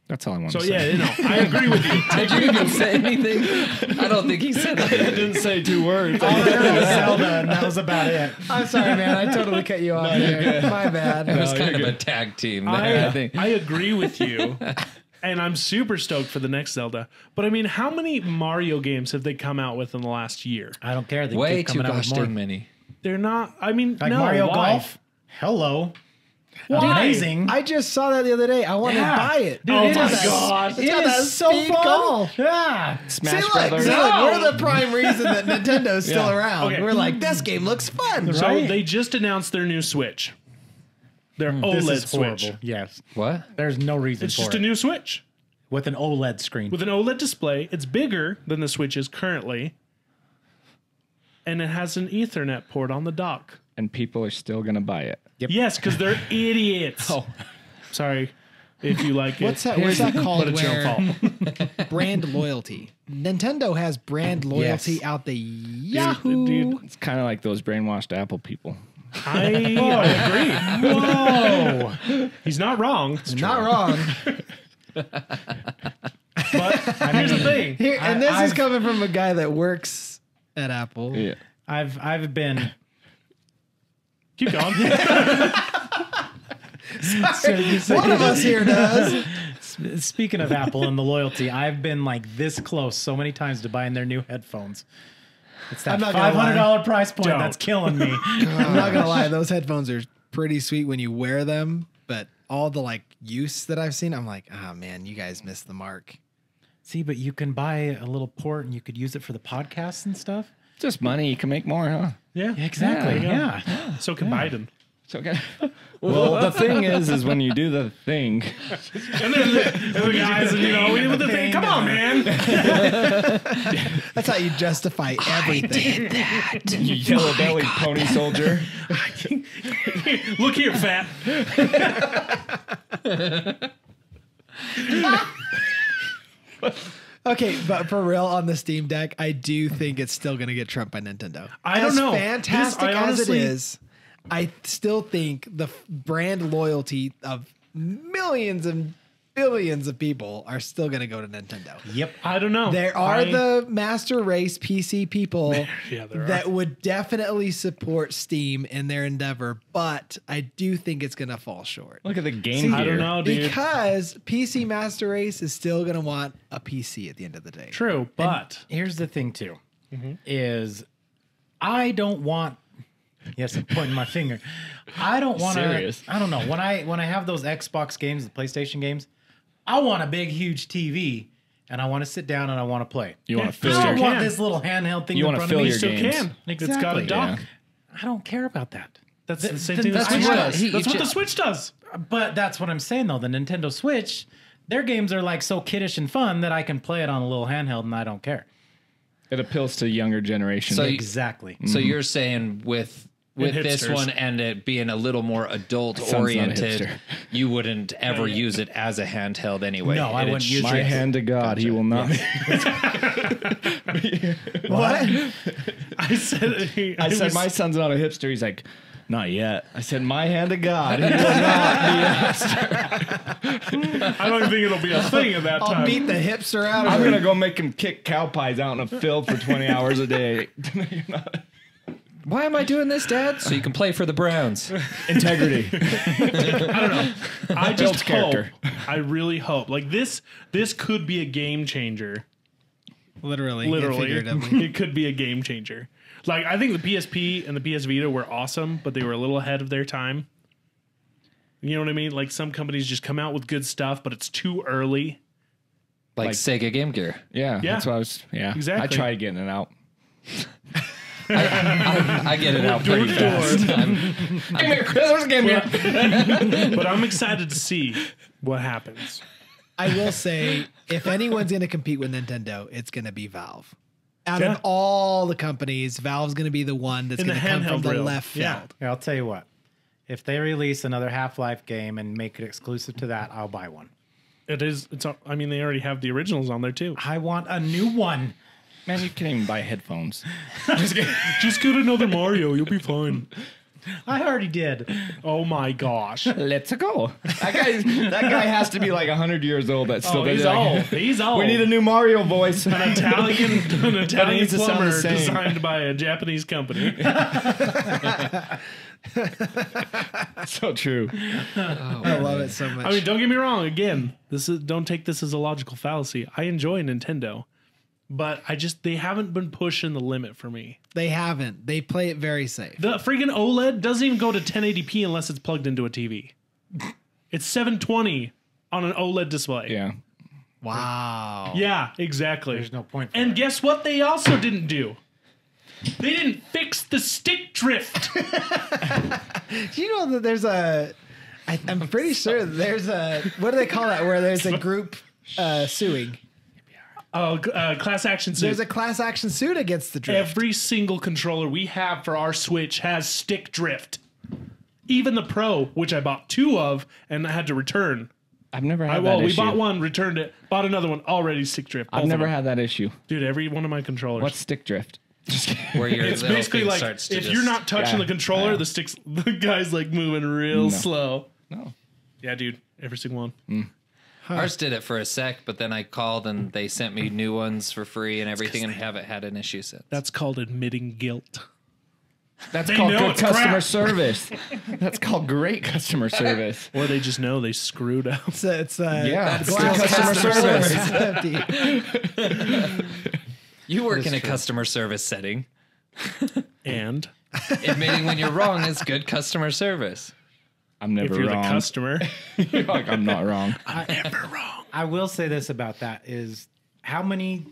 S4: That's all I want
S2: So
S4: to say.
S2: I agree with you.
S1: Did you even say anything? I don't think he said that.
S4: didn't say 2 words.
S3: All I heard was Zelda, and that was about it.
S5: I'm sorry, man. I totally cut you off there. My bad.
S1: It was kind of a tag team there, I think.
S2: I agree with you. And I'm super stoked for the next Zelda. But I mean, how many Mario games have they come out with in the last year?
S3: I don't care. They
S1: Way
S3: keep
S1: too
S3: coming out
S1: gosh
S3: with more.
S1: dang many.
S2: They're not. I mean,
S3: Like
S2: no,
S3: Mario
S2: why?
S3: Golf. Hello.
S2: Why?
S3: Amazing.
S5: I just saw that the other day. I want to buy it.
S3: Dude,
S2: Oh
S3: it
S2: my
S3: is-
S2: God.
S3: It
S5: got that
S3: is so
S5: speed
S3: fun.
S5: golf.
S3: Yeah.
S4: Smash
S5: See,
S4: Brothers.
S5: look, we're the prime reason that Nintendo's still
S4: Yeah.
S5: around.
S2: Okay.
S5: We're like, this game looks fun.
S2: So
S3: Right.
S2: they just announced their new Switch. Their
S3: This
S2: OLED
S3: is horrible.
S2: Switch.
S3: Yes.
S1: What?
S3: There's no reason
S2: It's
S3: for
S2: just
S3: it.
S2: a new Switch
S3: With an OLED screen.
S2: with an OLED display. It's bigger than the Switch is currently, and it has an Ethernet port on the dock.
S4: And people are still gonna buy it.
S2: Yes, because they're idiots.
S4: Oh.
S2: Sorry if you like it.
S5: What's that called?
S2: But it's your
S5: Where
S2: fault.
S5: brand loyalty. Nintendo has brand loyalty
S3: Yes.
S5: out the Yahoo.
S2: Dude,
S4: It's kind of like those brainwashed Apple people.
S2: I agree.
S3: Whoa.
S2: He's not wrong.
S5: Not wrong.
S2: But here's the thing.
S5: Here, and this is
S3: I've-
S5: coming from a guy that works at Apple.
S4: Yeah.
S3: I've been.
S2: Keep going.
S5: One of us here does.
S3: Speaking of Apple and the loyalty, I've been like this close so many times to buying their new headphones. It's that
S5: I'm not gonna
S3: $500 price point
S2: Don't.
S3: that's killing me.
S5: I'm not gonna lie, those headphones are pretty sweet when you wear them, but all the like use that I've seen, I'm like, oh man, you guys missed the mark.
S3: See, but you can buy a little port and you could use it for the podcasts and stuff.
S4: Just money. You can make more, huh?
S2: Yeah,
S3: Exactly.
S2: Yeah.
S3: Yeah.
S2: So can Biden.
S4: It's okay. Well, the thing is when you do the thing,
S2: And then the guys, you know, we with the thing. Come on, man.
S5: That's how you justify everything.
S4: you yellow bellied pony soldier.
S2: Look here, fat.
S5: Okay, but for real, on the Steam Deck, I do think it's still gonna get trumped by Nintendo.
S2: I don't know.
S5: Fantastic
S2: I
S5: as
S2: honestly-
S5: it is, I still think the brand loyalty of millions and billions of people are still gonna go to Nintendo.
S3: Yep.
S2: I don't know.
S5: There are the master race PC people
S2: Yeah, there
S5: that would definitely support Steam in their endeavor, but I do think it's going to fall short.
S4: Look at the game
S2: I
S4: gear.
S2: don't know, dude.
S5: Because PC master race is still going to want a PC at the end of the day.
S2: True, but
S3: Here's the thing too, is I don't want. Yes, I'm pointing my finger. I don't want to.
S4: Serious.
S3: I don't know when I have those Xbox games, the PlayStation games. I want a big, huge TV, and I want to sit down and I want to play.
S4: You want to
S2: Yeah,
S4: fill
S3: I
S2: sure
S3: don't
S4: your
S2: can.
S3: want this little handheld thing
S4: You
S3: in
S4: wanna
S3: front
S4: fill
S3: of me.
S4: your
S2: still
S4: games.
S2: can. It's got a
S3: Exactly.
S2: dock.
S3: I don't care about that.
S2: That's the same
S3: Then
S2: thing
S3: that's
S2: the Switch
S3: what-
S2: does.
S1: he-
S2: That's
S1: he
S2: what the
S1: ju-
S2: Switch does.
S3: But that's what I'm saying though. The Nintendo Switch, their games are like so kiddish and fun that I can play it on a little handheld and I don't care.
S4: It appeals to younger generation.
S1: So you-
S3: Exactly.
S1: So you're saying with this
S2: hipsters.
S1: one and it being a little more adult
S4: son's not a
S1: oriented,
S4: hipster.
S1: you wouldn't ever use it as a handheld anyway.
S3: No, I
S1: It'd
S3: wouldn't use
S4: my
S3: it.
S4: hand to God, he will not.
S5: What?
S2: I said,
S4: I said my son's not a hipster. He's like, not yet. I said my hand to God, he will not be a hipster.
S2: I don't think it'll be a thing at that
S5: I'll
S2: time.
S5: beat the hipster out of
S4: I'm
S5: it.
S4: gonna go make him kick cow pies out in a field for 20 hours a day.
S1: Why am I doing this, Dad? So you can play for the Browns.
S4: Integrity.
S2: I just
S4: Builds
S2: hope.
S4: character.
S2: I really hope. Like this could be a game changer.
S5: Literally and
S2: Literally,
S5: figuratively.
S2: it could be a game changer. Like I think the PSP and the PS Vita were awesome, but they were a little ahead of their time. You know what I mean? Like some companies just come out with good stuff, but it's too early.
S1: Like Sega Game Gear.
S4: Yeah,
S2: Yeah.
S4: that's what I was. Yeah,
S2: Exactly.
S4: I tried getting it out.
S1: I get it out pretty fast.
S4: There's a game here.
S2: But I'm excited to see what happens.
S5: I will say, if anyone's going to compete with Nintendo, it's going to be Valve. Out
S2: Yeah.
S5: of all the companies, Valve's going to be the one that's
S2: In the
S5: going to come from
S2: handheld
S5: the
S2: realm.
S5: left
S2: Yeah.
S5: field.
S3: Yeah, I'll tell you what. If they release another Half-Life game and make it exclusive to that, I'll buy one.
S2: It is. It's. I mean, they already have the originals on there too.
S3: I want a new one.
S4: Man, you can't even buy headphones.
S2: Just get another Mario. You'll be fine.
S3: I already did.
S2: Oh my gosh.
S4: Let's go. That guy has to be like 100 years old. That still
S2: He's
S4: does
S2: old.
S4: like,
S2: He's old.
S4: We need a new Mario voice.
S2: An Italian
S4: needs to sound
S2: plumber
S4: the same.
S2: designed by a Japanese company.
S4: So true.
S5: I love it so much.
S2: I mean, don't get me wrong. Again, don't take this as a logical fallacy. I enjoy Nintendo, but they haven't been pushing the limit for me.
S5: they haven't. They play it very safe.
S2: The freaking OLED doesn't even go to 1080p unless it's plugged into a TV. It's 720 on an OLED display.
S4: Yeah.
S5: Wow.
S2: Yeah, exactly.
S3: There's no point for
S2: And
S3: it.
S2: guess what they also didn't do? They didn't fix the stick drift.
S5: Do you know that there's I'm pretty sure there's what do they call that? Where there's a group suing.
S2: Class action suit.
S5: There's a class action suit against the drift.
S2: Every single controller we have for our Switch has stick drift. Even the Pro, which I bought 2 of and I had to return.
S4: I've never had that
S2: We
S4: issue.
S2: bought one, returned it, bought another one, already stick drift.
S4: I've
S2: both of
S4: never
S2: them.
S4: had that issue.
S2: Dude, every one of my controllers.
S4: What's stick drift?
S1: Where your
S2: It's
S1: little
S2: basically
S1: thing
S2: like
S1: starts to
S2: if
S1: just-
S2: you're not touching
S4: Yeah,
S2: the controller,
S4: yeah.
S2: the guy's like moving real slow.
S4: No.
S2: Yeah, dude, every single one.
S1: Ours did it for a sec, but then I called and they sent me new ones for free and everything, and haven't had an issue since.
S2: That's called admitting guilt.
S4: That's
S2: They
S4: called
S2: know
S4: good
S2: it's
S4: customer
S2: crap.
S4: service. That's called great customer service.
S2: Or they just know they screwed up.
S5: It's
S4: Yeah, it's
S5: glass
S4: still customer
S5: service.
S1: You work in a customer service setting.
S2: And
S1: Admitting when you're wrong is good customer service.
S4: I'm never
S2: if you're
S4: wrong.
S2: the customer,
S4: Like, I'm not wrong.
S2: never wrong.
S3: I will say this about that is how many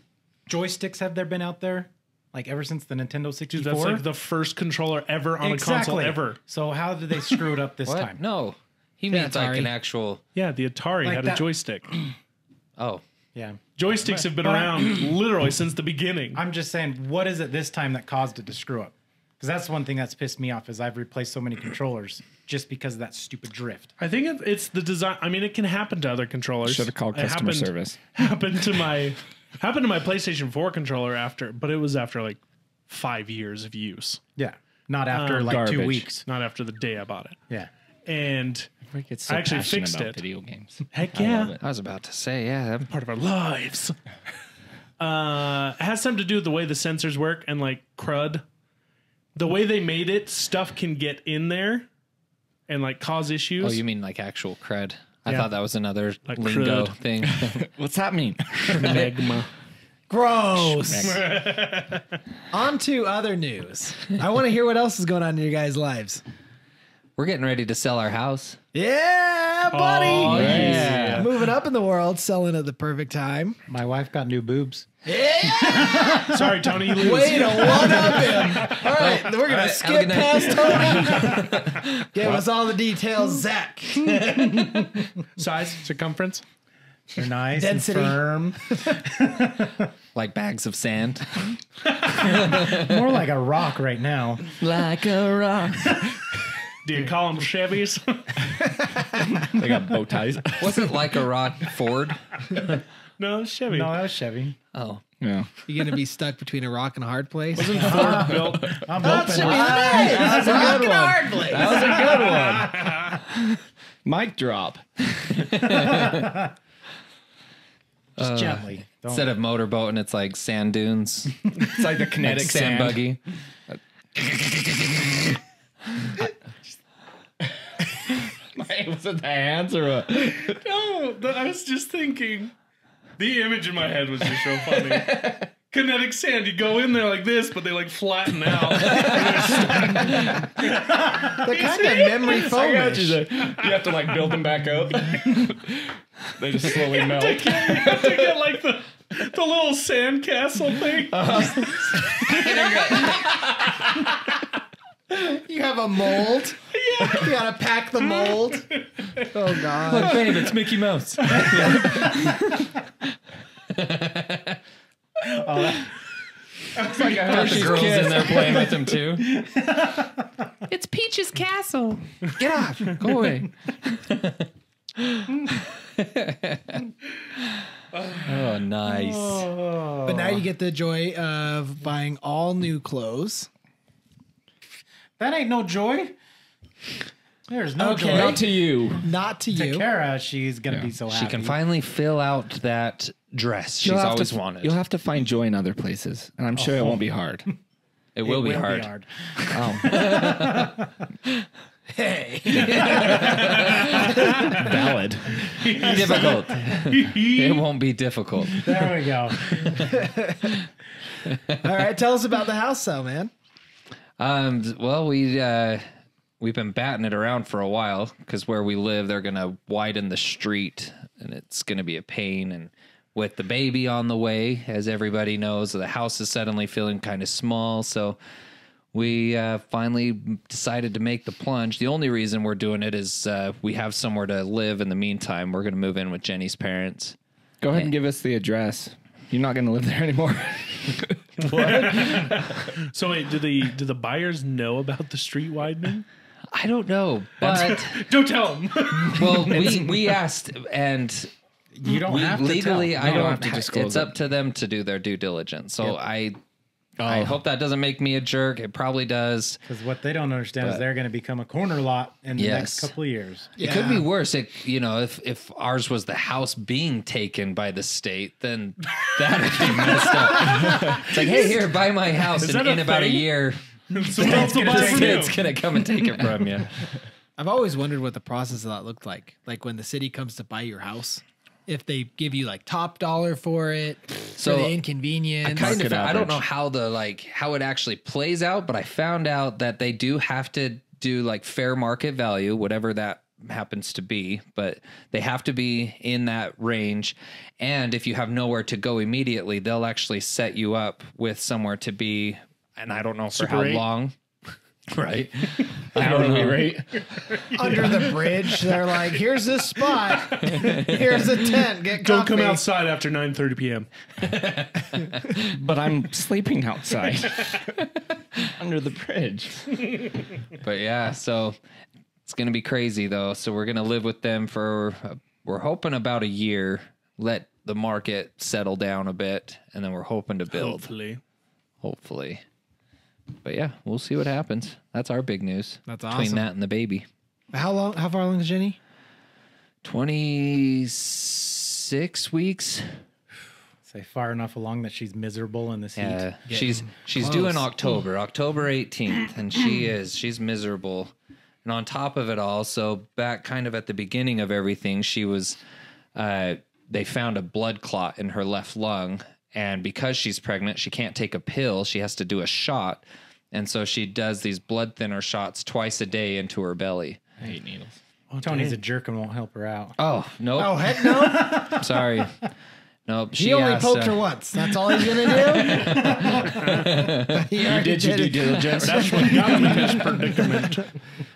S3: joysticks have there been out there? Like ever since the Nintendo 64?
S2: Dude, that's like the first controller ever on a console ever.
S3: So how did they screw it up this
S1: What?
S3: time?
S1: No. He means like
S5: Atari.
S1: an actual.
S2: Yeah, the Atari
S3: Like
S2: had
S3: that-
S2: a joystick.
S1: Oh.
S3: Yeah.
S2: Joysticks have been
S3: But-
S2: around literally since the beginning.
S3: I'm just saying, what is it this time that caused it to screw up? Because that's one thing that's pissed me off is I've replaced so many controllers just because of that stupid drift.
S2: I think it's the design. I mean, it can happen to other controllers.
S4: Should have called
S2: It
S4: customer service.
S2: Happened to my PlayStation 4 controller but it was after like 5 years of use,
S3: Yeah. Not after like
S4: Garbage.
S3: 2 weeks.
S2: not after the day I bought it.
S3: Yeah.
S2: And
S4: I get so
S2: I actually
S4: passionate
S2: fixed
S4: about
S2: it.
S4: video games.
S2: heck
S4: I
S2: yeah,
S4: love it.
S1: I was about to say, yeah.
S2: part of our lives. It has something to do with the way the sensors work and like crud. The way they made it, stuff can get in there and like cause issues.
S1: Oh, you mean like actual cred? I
S2: Yeah.
S1: thought that was another
S2: Like
S1: lingo
S2: crud.
S1: thing.
S4: What's that mean?
S2: Magma.
S5: Gross. On to other news. I want to hear what else is going on in your guys' lives.
S1: We're getting ready to sell our house.
S5: Yeah, buddy.
S2: Oh,
S4: yeah.
S5: Moving up in the world, selling at the perfect time.
S3: My wife got new boobs.
S2: Sorry, Tony, you lose.
S5: Way to one up him. All right, we're going to
S1: have a
S5: skip
S1: good
S5: past Tony. Give us all the details, Zach.
S2: Size, circumference.
S3: They're nice
S5: Density.
S3: and firm.
S1: Like bags of sand.
S3: More like a rock right now.
S4: Like a rock.
S2: Do you call them Chevys?
S4: They got bow ties.
S1: Was it like a rock Ford?
S2: No, Chevy.
S3: No, that was Chevy.
S1: Oh.
S4: Yeah.
S5: You're going to be stuck between a rock and a hard place.
S2: Wasn't Ford built?
S3: I'm hoping.
S4: That was a
S5: Rock
S4: good
S5: and
S4: one.
S5: hard place.
S4: That was a good one. Mic drop.
S3: Just gently. Don't.
S1: Instead of motorboat and it's like sand dunes.
S4: It's like the
S1: Like
S4: kinetic
S1: sand buggy.
S4: Was it the hands or what?
S2: No, I was just thinking. The image in my head was just so funny. Kinetic sand, you go in there like this, but they like flatten out.
S5: They're kind of memory
S4: You
S5: foamish.
S4: have to like build them back up. They just slowly melt.
S2: You have to get like the little sandcastle thing.
S5: You have a mold. You got to pack the mold. Oh, God.
S1: Look, babe, it's Mickey Mouse.
S4: It's like a
S1: The
S4: Hershey's
S1: girls in
S4: Kiss.
S1: there playing with him too.
S6: It's Peach's castle.
S1: Get off. Go away. Oh, nice.
S5: But now you get the joy of buying all new clothes.
S3: That ain't no joy. There's no
S5: Okay.
S3: joy.
S4: Not to you.
S5: Not to
S3: To
S5: you.
S3: Kara, she's gonna be so happy.
S1: She can finally fill out that dress she's
S4: You'll have
S1: always
S4: to,
S1: wanted.
S4: You'll have to find joy in other places, and I'm sure it won't be hard.
S1: It will be hard.
S5: Hey.
S4: Valid.
S1: Difficult. It won't be difficult.
S3: There we go.
S5: All right. Tell us about the house sale, man.
S1: Well, we've been batting it around for a while because where we live, they're gonna widen the street, and it's gonna be a pain. And with the baby on the way, as everybody knows, the house is suddenly feeling kind of small. So we finally decided to make the plunge. The only reason we're doing it is we have somewhere to live in the meantime. We're gonna move in with Jenny's parents.
S4: Go ahead and give us the address. You're not going to live there anymore.
S2: So wait, do the buyers know about the street widening?
S1: I don't know, but
S2: Don't tell them.
S1: well, we asked, and
S3: You don't have to
S1: legally,
S3: tell.
S1: I
S4: You don't
S1: don't
S4: have to disclose
S1: It's
S4: it.
S1: up to them to do their due diligence. So I hope that doesn't make me a jerk. It probably does.
S3: Because what they don't understand is they're going to become a corner lot in the next couple of years.
S1: It could be worse. If ours was the house being taken by the state, then that'd be messed up. It's like, hey, here, buy my house,
S2: Is
S1: and
S2: that
S1: in
S2: a
S1: about a
S2: thing?
S1: year,
S2: Someone else will buy it from you.
S1: it's gonna come and take it from you.
S5: I've always wondered what the process of that looked like. Like when the city comes to buy your house, if they give you like top dollar for it,
S1: So,
S5: for the inconvenience.
S1: I don't know how how it actually plays out, but I found out that they do have to do like fair market value, whatever that happens to be, but they have to be in that range. And if you have nowhere to go immediately, they'll actually set you up with somewhere to be, and I don't know for
S2: Super
S1: how
S2: 8?
S1: long. Right. I don't know.
S4: Right?
S5: Under the bridge, they're like, "Here's this spot. Here's a tent. Get
S2: Don't
S5: comfy."
S2: come outside after 9:30 p.m.
S4: But I'm sleeping outside under the bridge.
S1: But yeah, so it's going to be crazy though. So we're going to live with them for, we're hoping about a year, let the market settle down a bit, and then we're hoping to build. Hopefully. But yeah, we'll see what happens. That's our big news.
S5: That's
S1: Between
S5: awesome.
S1: that and the baby.
S5: How far along is Jenny?
S1: 26 weeks.
S3: Say far enough along that she's miserable in this heat.
S1: Yeah, she's
S5: close.
S1: due in October 18th, and she's miserable. And on top of it all, so back kind of at the beginning of everything, she was, they found a blood clot in her left lung. And because she's pregnant, she can't take a pill. She has to do a shot. And so she does these blood thinner shots twice a day into her belly.
S4: I hate needles.
S3: Tony's a jerk and won't help her out.
S1: Oh, nope.
S5: Oh heck no!
S1: Sorry. Nope.
S5: He only poked her once. That's all he's gonna do.
S4: You did your due diligence.
S2: That's what got him in this predicament.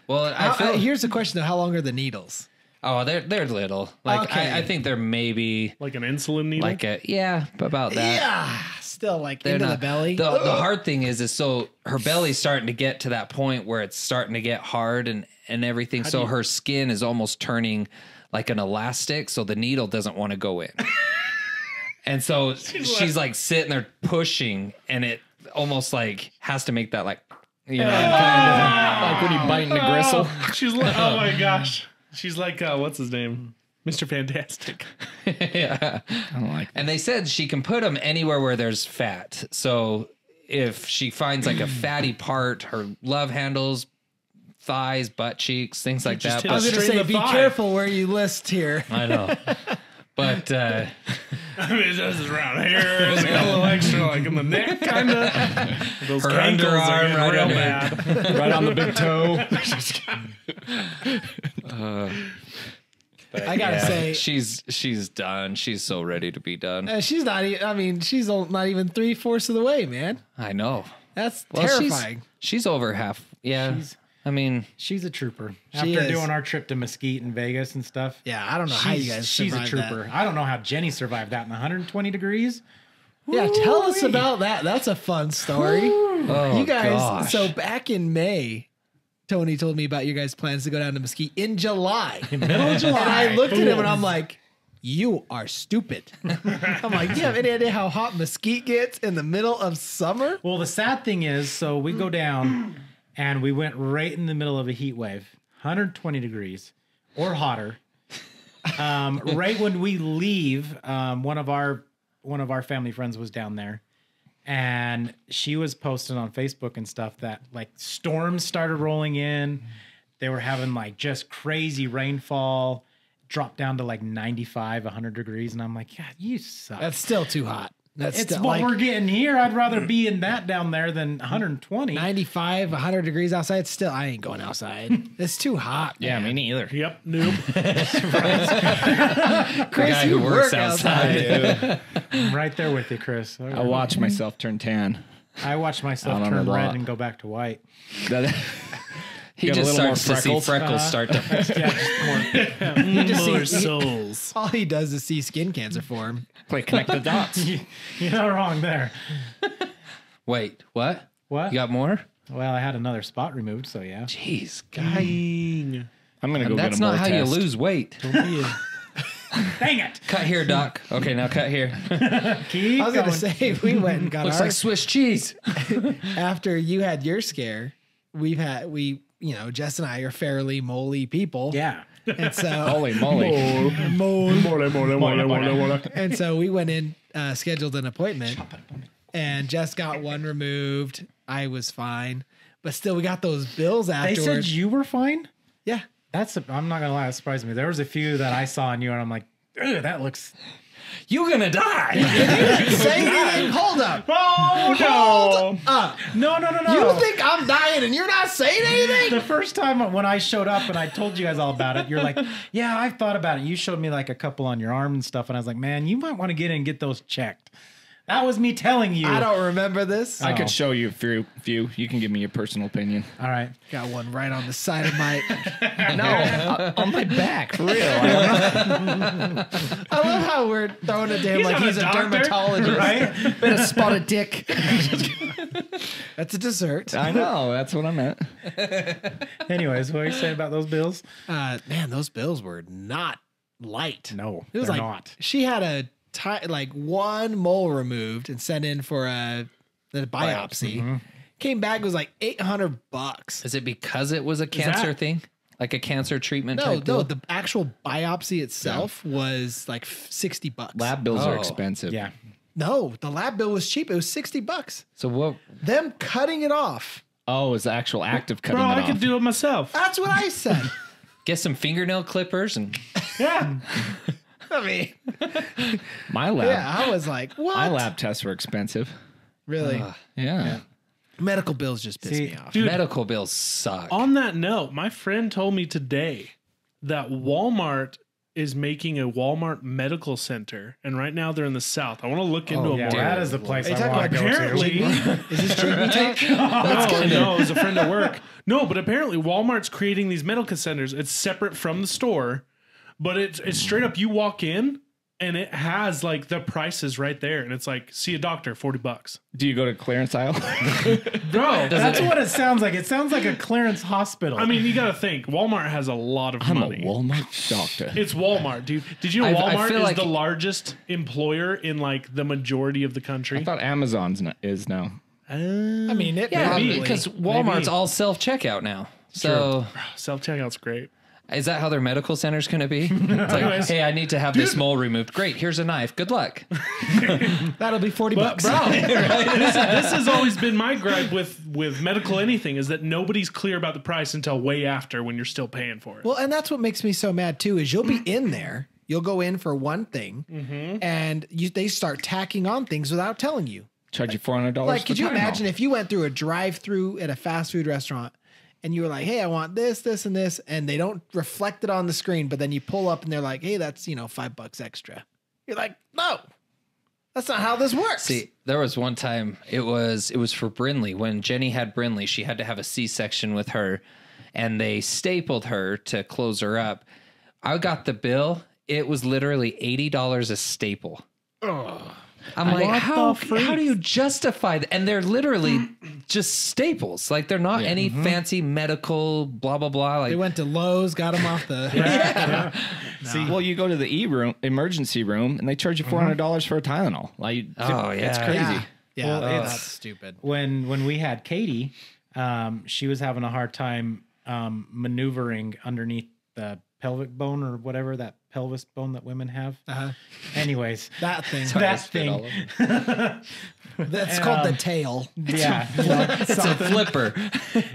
S1: Well, I feel...
S5: Here's the question though: how long are the needles?
S1: Oh, they're little. Like,
S5: Okay.
S1: I think they're maybe...
S2: Like an insulin needle?
S1: about that.
S5: Yeah, still like
S1: They're
S5: into
S1: not-
S5: the belly.
S1: The hard thing is so her belly's starting to get to that point where it's starting to get hard and everything. So her skin is almost turning like an elastic. So the needle doesn't want to go in. And so she's like sitting there pushing, and it almost like has to make that like, kind of.
S4: Like when you bite into gristle.
S2: She's like, oh my gosh. She's like, what's his name? Mr. Fantastic.
S1: Yeah.
S4: I don't like
S1: And they said she can put them anywhere where there's fat. So if she finds like a fatty part, her love handles, thighs, butt cheeks, things like
S2: Just
S1: that.
S2: hit
S5: I was
S2: Straight
S5: gonna
S2: in
S5: say,
S2: the
S5: be
S2: thigh.
S5: careful where you list here.
S1: I know. But
S2: I mean, this is around here. It's got a little extra, like in the neck, kind of. Those
S1: Her
S2: ankles are
S1: underarm
S2: getting
S1: right
S2: real
S1: under-
S2: bad.
S4: right on the big toe.
S5: I gotta say,
S1: she's done. She's so ready to be done.
S5: she's not. I mean, she's not even 3/4 of the way, man.
S1: I know.
S5: That's
S1: Well,
S5: terrifying.
S1: She's over half. Yeah. I mean,
S3: She's a trooper.
S5: She
S3: After
S5: is.
S3: doing our trip to Mesquite and Vegas and stuff.
S5: Yeah, I don't know how you guys.
S3: She's a
S5: survived
S3: trooper.
S5: that.
S3: I don't know how Jenny survived that in 120 degrees.
S5: Yeah, tell us about that. That's a fun story.
S1: oh,
S5: You guys.
S1: gosh.
S5: So back in May, Tony told me about your guys' plans to go down to Mesquite in July.
S3: Middle of July.
S5: And I looked at him and I'm like, you are stupid. I'm like, do you have any idea how hot Mesquite gets in the middle of summer?
S3: Well, the sad thing is, so we go down and we went right in the middle of a heat wave, 120 degrees or hotter. Right when we leave, one of our family friends was down there, and she was posting on Facebook and stuff that like storms started rolling in. They were having like just crazy rainfall, dropped down to like 95, 100 degrees. And I'm like, God, you suck.
S5: That's still too hot. That's
S3: It's
S5: still,
S3: what
S5: like,
S3: we're getting here. I'd rather be in that down there than 120.
S5: 95, 100 degrees outside. Still, I ain't going outside. It's too hot.
S4: Yeah, me neither.
S2: Yep. Nope.
S1: The guy who
S5: you
S1: works
S5: work
S1: outside.
S3: I'm right there with you, Chris.
S4: I watch myself turn tan.
S3: I watch myself
S4: Out on
S3: turn
S4: the
S3: red
S4: lot.
S3: and go back to white.
S1: He
S4: Got a
S1: just
S4: little more
S1: starts to see
S4: freckles?
S1: freckles start to.
S3: Yeah, just more.
S5: just
S2: More
S5: see-
S2: souls.
S5: All he does is see skin cancer form.
S4: Play connect the dots.
S3: You're not wrong there.
S1: Wait, what?
S3: What?
S1: You got more?
S3: Well, I had another spot removed, so yeah.
S1: Jeez, guy.
S2: Dang.
S4: I'm gonna go
S1: That's
S4: get a
S1: not
S4: more
S1: how you
S4: test.
S1: lose weight.
S3: Dang it!
S1: Cut here, Doc. Okay, now cut here.
S3: Keep
S5: I was going to
S3: going.
S5: say, we went and got
S1: Looks
S5: our,
S1: like Swiss cheese.
S5: after you had your scare, Jess and I are fairly moly people.
S3: Yeah.
S5: And so,
S4: Holy moly!
S5: and so we went in, scheduled an appointment, and Jess got one removed. I was fine. But still, we got those bills
S3: They
S5: afterwards.
S3: said you were fine?
S5: Yeah.
S3: I'm not gonna lie, that surprised me. There was a few that I saw in you, and I'm like, ugh, that looks.
S1: You're gonna die.
S5: Say anything. Hold up.
S3: Oh
S5: Hold up.
S3: no!
S5: You think I'm dying and you're not saying anything?
S3: The first time when I showed up and I told you guys all about it, you're like, yeah, I've thought about it. You showed me like a couple on your arm and stuff, and I was like, man, you might want to get in and get those checked. That was me telling you.
S5: I don't remember this.
S4: I
S3: Oh.
S4: could show you a few. You can give me your personal opinion.
S3: All right.
S5: Got one right on the side of my.
S4: No, on my back, for real.
S5: I love how we're throwing it to him like
S2: not
S5: he's a
S2: doctor,
S5: dermatologist.
S3: Right?
S5: Bit of spotted dick. That's a dessert.
S4: I know. That's what I meant.
S3: Anyways, what are you saying about those bills?
S5: Man, those bills were not light.
S3: No,
S5: It was
S3: they're
S5: like
S3: not.
S5: she had one mole removed and sent in for the biopsy. Came back, it was like $800.
S1: Is it because it was a cancer
S2: that-
S1: thing? Like a cancer treatment
S5: No,
S1: type deal?
S5: the actual biopsy itself was like $60.
S4: Lab bills are
S1: Oh.
S4: expensive.
S3: Yeah.
S5: No, the lab bill was cheap. It was $60.
S1: So what?
S5: Them cutting it off.
S4: Oh, it's the actual act of cutting
S2: Bro,
S4: it
S2: I
S4: off.
S2: could do it myself.
S5: That's what I said.
S1: Get some fingernail clippers and
S2: Yeah.
S5: I mean,
S4: my lab.
S5: yeah, I was like, what?
S4: My lab tests were expensive.
S5: Really?
S4: Yeah.
S5: Medical bills just piss
S3: See,
S5: me off.
S2: Dude,
S1: medical bills suck.
S2: on that note, my friend told me today that Walmart is making a Walmart medical center, and right now they're in the South. I want to look into it
S3: Yeah,
S2: more.
S3: that is the place
S5: Are you
S3: I
S5: talking
S3: want to
S5: about
S3: go
S2: apparently,
S3: to.
S5: Is this treatment talk?
S2: no, it was a friend at work. No, but apparently Walmart's creating these medical centers. It's separate from the store, but it's straight up. You walk in and it has like the prices right there, and it's like, see a doctor, $40.
S4: Do you go to clearance aisle?
S2: Bro,
S3: That's what it sounds like. It sounds like a clearance hospital.
S2: I mean, you got to think Walmart has a lot of
S4: I'm a
S2: money.
S4: Walmart doctor.
S2: It's Walmart, dude. Did you know
S1: I
S2: Walmart
S1: feel
S2: is
S1: like-
S2: the largest employer in like the majority of the
S4: I
S2: country?
S4: thought Amazon's is now.
S5: I mean, it
S1: Yeah,
S5: maybe.
S1: because Walmart's
S2: Maybe.
S1: all self checkout now. So
S2: Self checkout's great.
S1: is that how their medical center's going to be? It's like,
S2: Anyways.
S1: hey, I need to have this mole removed. Great, here's a knife. Good luck.
S5: That'll be $40.
S2: But bro, this has always been my gripe with medical anything is that nobody's clear about the price until way after when you're still paying for it.
S5: Well, and that's what makes me so mad too. Is you'll be in there, you'll go in for one thing, and they start tacking on things without telling you.
S4: Charge you $400.
S5: Like, could
S4: for
S5: you
S4: Tylenol.
S5: imagine if you went through a drive-through at a fast food restaurant and you were like, hey, I want this, this, and this, and they don't reflect it on the screen, but then you pull up and they're like, hey, that's, $5 extra. You're like, no, that's not how this works.
S1: See, there was one time it was for Brinley. When Jenny had Brinley, she had to have a C-section with her, and they stapled her to close her up. I got the bill. It was literally $80 a staple. I'm like, how do you justify that? And they're literally just staples. Like they're not any fancy medical blah blah blah. Like
S5: They went to Lowe's, got them off the.
S4: See, well, you go to the emergency room, and they charge you $400 for a Tylenol. Like, it's crazy.
S5: Yeah,
S3: Well,
S5: that's
S3: it's-
S5: stupid.
S3: When we had Katie, she was having a hard time maneuvering underneath the pelvic bone or whatever, that pelvis bone that women have. Anyways,
S5: That thing.
S3: that thing.
S5: That's called the tail.
S3: Yeah.
S1: it's a flipper.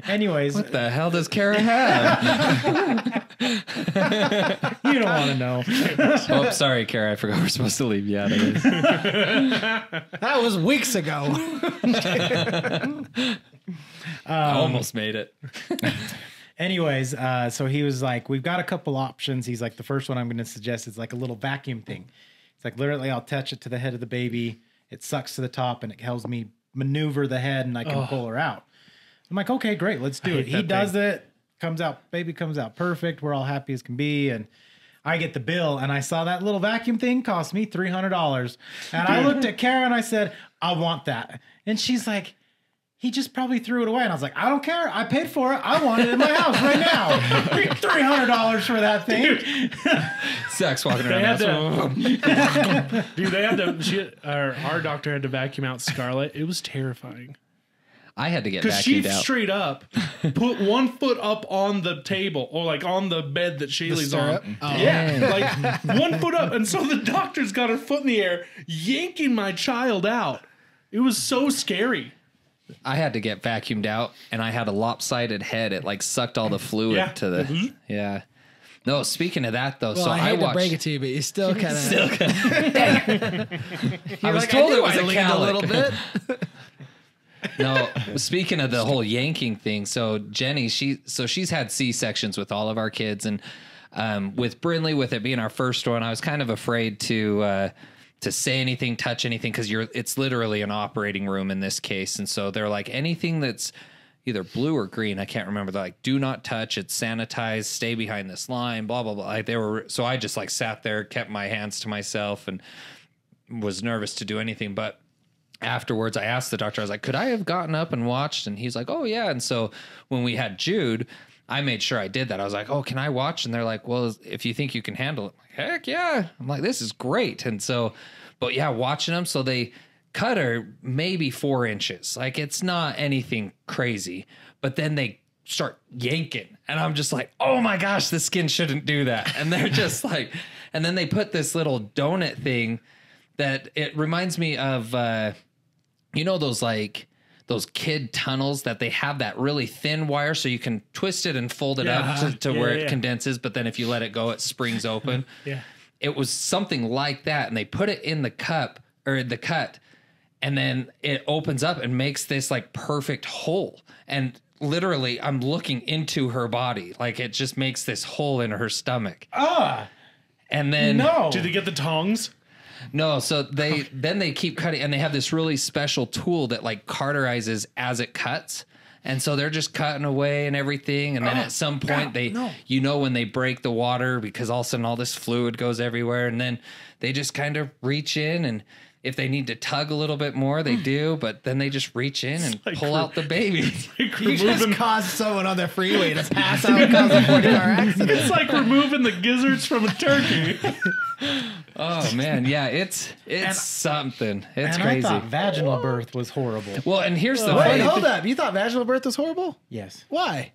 S3: Anyways,
S1: What the hell does Kara have?
S3: you don't want to know.
S1: Oh, sorry, Kara. I forgot we're supposed to leave you out of this.
S5: That was weeks ago.
S1: I almost made it.
S3: Anyways, so he was like, we've got a couple options. He's like, the first one I'm going to suggest is like a little vacuum thing. It's like literally I'll touch it to the head of the baby. It sucks to the top and it helps me maneuver the head and I can pull her out. I'm like, okay, great. Let's do it. He does it. Baby comes out perfect. We're all happy as can be. And I get the bill and I saw that little vacuum thing cost me $300. And I looked at Kara and I said, I want that. And she's like, he just probably threw it away. And I was like, I don't care. I paid for it. I want it in my house right now. $300 for that thing.
S1: Zach's walking
S2: They
S1: around.
S2: had to, dude. They had to. Our doctor had to vacuum out Scarlett. It was terrifying
S1: I had to get
S2: because she
S1: vacuumed out.
S2: straight up put one foot up on the table or like on the bed that Shaylee's
S5: stirrup?
S2: on.
S5: Oh.
S2: Yeah, like 1 foot up, and so the doctor's got her foot in the air, yanking my child out. It was so scary.
S1: I had to get vacuumed out, and I had a lopsided head. It like sucked all the fluid to the No, speaking of that though,
S5: Well,
S1: so
S5: I hate to
S1: watched.
S5: break it to you, but you still kind of.
S1: I was told it was a
S5: a
S1: calic.
S5: little bit.
S1: No, speaking of the whole yanking thing, so Jenny, she's had C-sections with all of our kids, and with Brinley, with it being our first one, I was kind of afraid to say anything, touch anything, because it's literally an operating room in this case, and so they're like anything that's either blue or green, I can't remember. They're like, do not touch, it's sanitized, stay behind this line, blah blah blah. Like so I just like sat there, kept my hands to myself, and was nervous to do anything, but. Afterwards, I asked the doctor, I was like, could I have gotten up and watched? And he's like, oh, yeah. And so when we had Jude, I made sure I did that. I was like, oh, can I watch? And they're like, well, if you think you can handle it. I'm like, heck yeah. I'm like, this is great. And so, but yeah, watching them. So they cut her maybe 4 inches. Like it's not anything crazy. But then they start yanking. And I'm just like, oh my gosh, the skin shouldn't do that. And they're just like, and then they put this little donut thing that it reminds me of, you know, those kid tunnels that they have that really thin wire so you can twist it and fold it up to where it condenses. But then if you let it go, it springs open.
S2: Yeah.
S1: It was something like that. And they put it in the cup or the cut, and then it opens up and makes this like perfect hole. And literally I'm looking into her body. Like it just makes this hole in her stomach. And then
S2: Did they get the tongs?
S1: no, so then they keep cutting, and they have this really special tool that like cauterizes as it cuts. And so they're just cutting away and everything. And then at some point you know, when they break the water, because all of a sudden all this fluid goes everywhere. And then they just kind of reach in, and if they need to tug a little bit more, they do. But then they just reach in and
S2: like
S1: pull out the baby.
S2: Like
S5: You just
S2: removing,
S5: caused someone on the freeway to pass out and cause a 40-car accident.
S2: it's like removing the gizzards from a turkey.
S1: Oh man, yeah, it's something. It's
S3: And
S1: crazy.
S3: I thought vaginal birth was horrible.
S1: Well, and here's the
S5: Wait,
S1: funny
S5: hold
S1: thing.
S5: up. You thought vaginal birth was horrible?
S3: Yes.
S5: Why?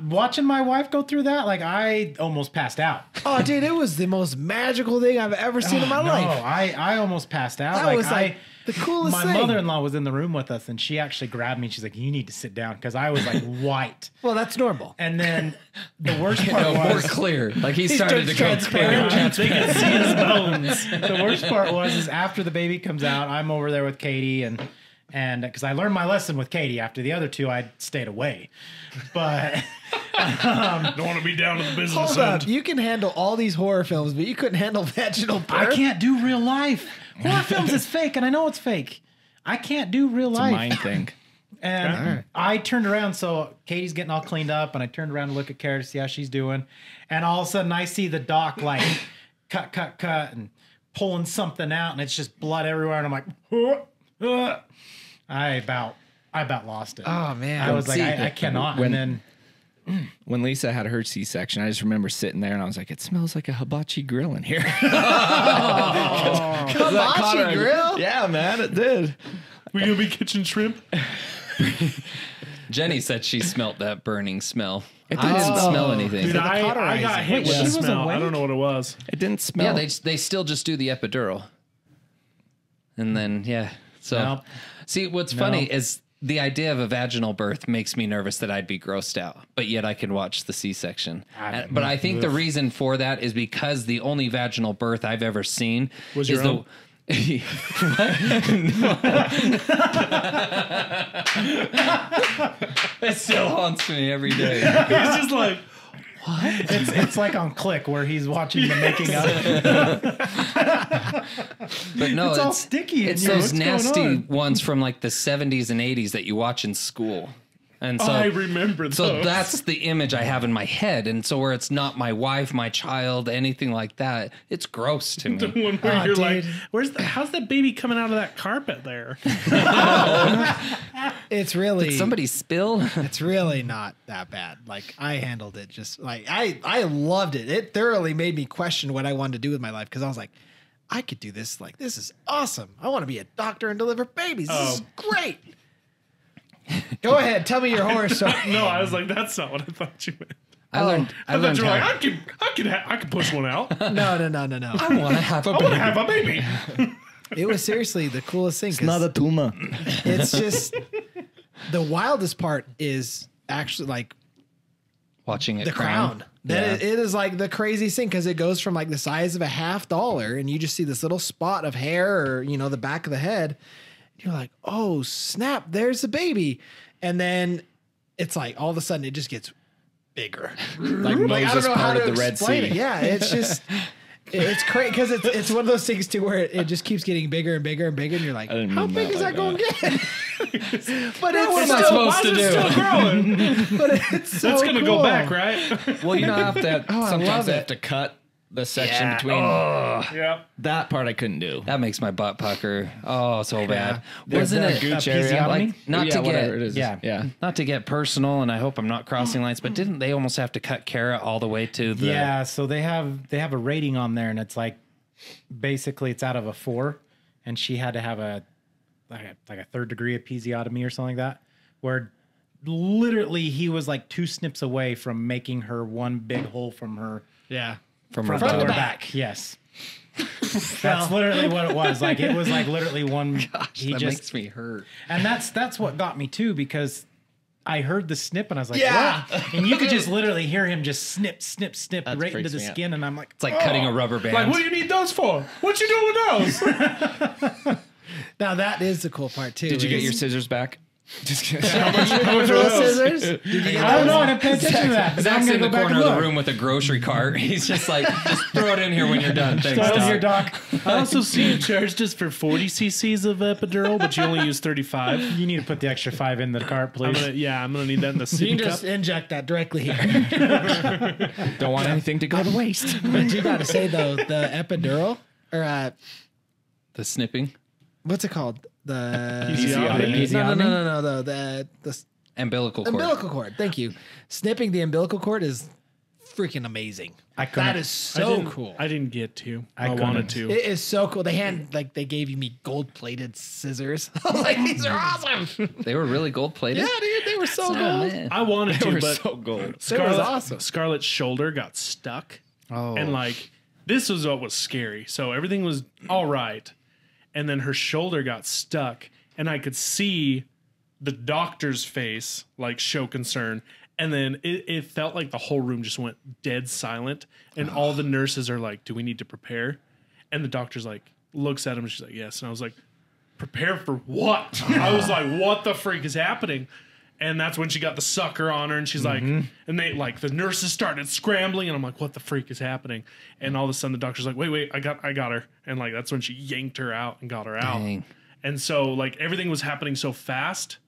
S3: Watching my wife go through that, like I almost passed out.
S5: Oh, dude, it was the most magical thing I've ever seen in my life.
S3: I almost passed out.
S5: That was like the coolest
S3: my
S5: thing.
S3: mother-in-law was in the room with us, and she actually grabbed me. She's like, "You need to sit down," because I was like white.
S5: Well, that's normal.
S3: And then the worst part
S1: No, more
S3: was
S1: clear. Like he started to go
S5: transparent.
S1: clear.
S2: They can see his bones.
S3: the worst part was after the baby comes out, I'm over there with Katie, and because I learned my lesson with Katie. After the other two, I stayed away. But
S2: Don't want to be down to the business
S5: Hold
S2: end.
S5: up. You can handle all these horror films, but you couldn't handle vaginal birth?
S3: I can't do real life. Horror films is fake, and I know it's fake. I can't do real
S4: It's a
S3: life.
S4: mind thing.
S3: And I turned around, so Katie's getting all cleaned up, and I turned around to look at Kara to see how she's doing. And all of a sudden, I see the doc like cut, and pulling something out, and it's just blood everywhere, and I'm like, I about lost it.
S5: Oh man.
S3: I was like, I cannot. And then
S4: When Lisa had her C-section, I just remember sitting there and I was like, it smells like a hibachi grill in here.
S5: Hibachi grill?
S4: Yeah, man, it did.
S2: We gonna be kitchen shrimp?
S1: Jenny said she smelt that burning smell. It didn't smell anything.
S2: Dude, I got hit with
S5: she
S2: the
S5: was
S2: smell. I
S5: awake?
S2: don't know what it was.
S4: It didn't smell.
S1: Yeah, they still just do the epidural. And then, So,
S3: Nope.
S1: see, what's funny is the idea of a vaginal birth makes me nervous that I'd be grossed out, but yet I can watch the C-section. But I think the reason for that is because the only vaginal birth I've ever seen
S2: Was
S1: is
S2: your own?
S1: It still haunts me every day.
S2: He's just like,
S3: it's like on Click where he's watching the making of.
S1: But no,
S3: It's all sticky in
S1: It's
S3: you.
S1: those
S3: What's going
S1: nasty
S3: on?
S1: ones from like the 70s and 80s that you watch in school. And so
S2: I remember those.
S1: So that's the image I have in my head. And so where it's not my wife, my child, anything like that, it's gross to
S2: the
S1: me.
S2: one where you're like,
S5: dude.
S2: how's that baby coming out of that carpet there?
S5: It's really
S1: Somebody spill?
S5: it's really not that bad. Like I handled it just like I loved it. It thoroughly made me question what I wanted to do with my life because I was like, I could do this. Like this is awesome. I want to be a doctor and deliver babies. This is great. Go ahead, tell me your horror story.
S2: No, I was like, that's not what I thought you meant.
S1: I learned
S2: I thought you were
S1: how-
S2: like, I can push one out. I
S5: No.
S1: want to have a
S2: want to have a baby.
S5: It was seriously the coolest thing. 'Cause
S4: Not a tumor.
S5: it's just the wildest part is actually like
S1: watching it
S5: the crown. That
S1: Yeah.
S5: it is like the craziest thing because it goes from like the size of a $50 and you just see this little spot of hair or the back of the head. You're like, oh snap, there's the baby, and then it's like all of a sudden it just gets bigger.
S4: Like
S5: I don't
S4: Moses
S5: know how
S4: parted
S5: to
S4: the Red
S5: explain
S4: Sea.
S5: it. Yeah, it's just it's crazy because it's one of those things too where it just keeps getting bigger and bigger and bigger, and you're like,
S4: didn't
S5: how
S4: mean
S5: big
S4: that
S5: is
S4: like
S5: that going to get? But it's
S1: What am I
S5: still-
S1: supposed to
S2: Why is
S1: do?
S2: it still growing?
S5: But it's so
S2: That's gonna
S5: cool.
S2: go back, right?
S4: Well, you know, have to,
S5: I
S4: sometimes
S5: love
S4: they
S5: it.
S4: have to cut the section
S5: Yeah.
S4: between.
S2: Yeah.
S4: That part I couldn't do.
S1: That makes my butt pucker. Oh, so bad.
S4: There's
S1: Wasn't
S4: that
S1: it?
S4: gooch
S3: a
S4: area.
S3: episiotomy?
S1: Like, not
S4: Yeah,
S1: to
S4: whatever
S1: get
S4: it is.
S3: yeah.
S4: Yeah.
S1: not to get personal, and I hope I'm not crossing lines, but didn't they almost have to cut Kara all the way to the?
S3: Yeah, so they have a rating on there, and it's like basically it's out of a 4, and she had to have a 3rd degree episiotomy or something like that, where literally he was like 2 snips away from making her one big hole from her
S5: Yeah.
S1: from her
S3: front to
S1: butt.
S3: back. Yes. That's literally what it was. Like it was like literally one. He
S1: That
S3: just
S1: makes me hurt.
S3: and that's what got me too because I heard the snip and I was like,
S5: Yeah.
S3: what? And you could just literally hear him just snip, snip, snip right into
S1: freaks
S3: the
S1: me out.
S3: skin, and I'm like,
S1: It's like cutting a rubber band.
S2: Like, what do you need those for? What you doing with those?
S5: Now that is the cool part too.
S4: Did you get
S5: is-
S4: your scissors back? Just kidding.
S2: How much
S5: for
S2: are
S5: those
S2: those?
S5: scissors? Did you get
S3: I don't know. I
S5: those?
S3: didn't pay attention to that. But now I'm
S1: Zach's
S3: gonna
S1: in the
S3: go back
S1: corner
S3: and
S1: of the
S3: look.
S1: room with a grocery cart. He's just like, just throw it in here when you're done. Thanks,
S3: Start
S1: Doc.
S3: here, Doc.
S2: I also see you charged us for 40 cc's of epidural, but you only use 35.
S3: You need to put the extra 5 in the cart, please.
S2: I'm gonna need that in the
S5: You
S2: sippy
S5: can
S2: cup.
S5: just inject that directly here.
S4: Don't want anything to go to waste.
S5: But you got to say though, the epidural or
S1: The snipping,
S5: what's it called? The
S2: Episiotomy?
S5: No. The
S1: umbilical cord.
S5: umbilical cord. Thank you. Snipping the umbilical cord is freaking amazing.
S3: I couldn't.
S5: That is so cool.
S2: I didn't get to. I
S3: couldn't.
S2: wanted to.
S5: It is so cool. They gave me gold plated scissors. I was like, these are awesome.
S1: They were really gold plated.
S5: Yeah, dude, they were so
S1: Oh,
S5: gold.
S1: man.
S2: I wanted to,
S4: They were
S2: but
S4: so gold.
S5: That was
S2: Scarlett,
S5: awesome.
S2: Scarlett's shoulder got stuck.
S3: Oh.
S2: And like, this was what was scary. So everything was all right. And then her shoulder got stuck. And I could see the doctor's face like show concern. And then it felt like the whole room just went dead silent. And all the nurses are like, do we need to prepare? And the doctor's like, looks at him and she's like, yes. And I was like, prepare for what? I was like, what the freak is happening? And that's when she got the sucker on her, and she's like, and they like the nurses started scrambling, and I'm like, what the freak is happening? And all of a sudden the doctor's like, wait, I got her. And like that's when she yanked her out and got her out.
S1: Dang.
S2: And so like everything was happening so fast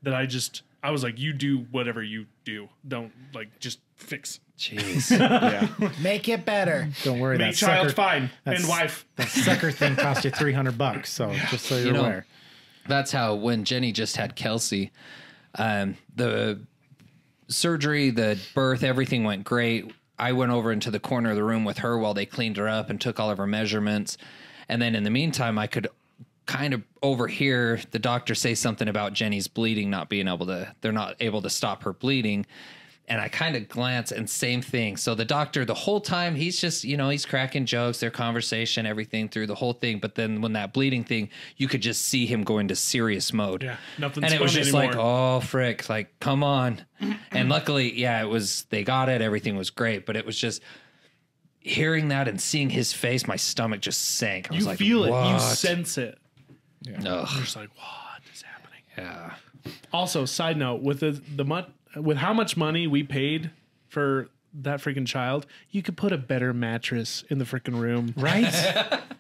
S2: that I was like, you do whatever you do. Don't like just fix.
S1: Jeez.
S4: Yeah.
S5: Make it better.
S3: Don't worry,
S2: Make
S3: that
S2: child
S3: sucker,
S2: fine and
S3: that's-
S2: wife.
S3: that sucker thing cost you $300. So just so you're
S1: know,
S3: aware.
S1: That's how when Jenny just had Kelsey, the surgery, the birth, everything went great. I went over into the corner of the room with her while they cleaned her up and took all of her measurements. And then in the meantime, I could kind of overhear the doctor say something about Jenny's bleeding, they're not able to stop her bleeding. And I kind of glance and same thing. So the doctor, the whole time, he's just, he's cracking jokes, their conversation, everything through the whole thing. But then when that bleeding thing, you could just see him go into serious mode.
S2: Yeah, nothing's
S1: And it was
S2: fun
S1: just
S2: anymore.
S1: like, oh, frick, like, come on. And luckily, they got it. Everything was great. But it was just hearing that and seeing his face, my stomach just sank. I was
S2: You
S1: like,
S2: feel it. You
S1: what?
S2: sense it.
S1: Ugh.
S2: You're just like, what is happening?
S1: Yeah.
S2: Also, side note, with with how much money we paid for that freaking child, you could put a better mattress in the freaking room.
S3: Right?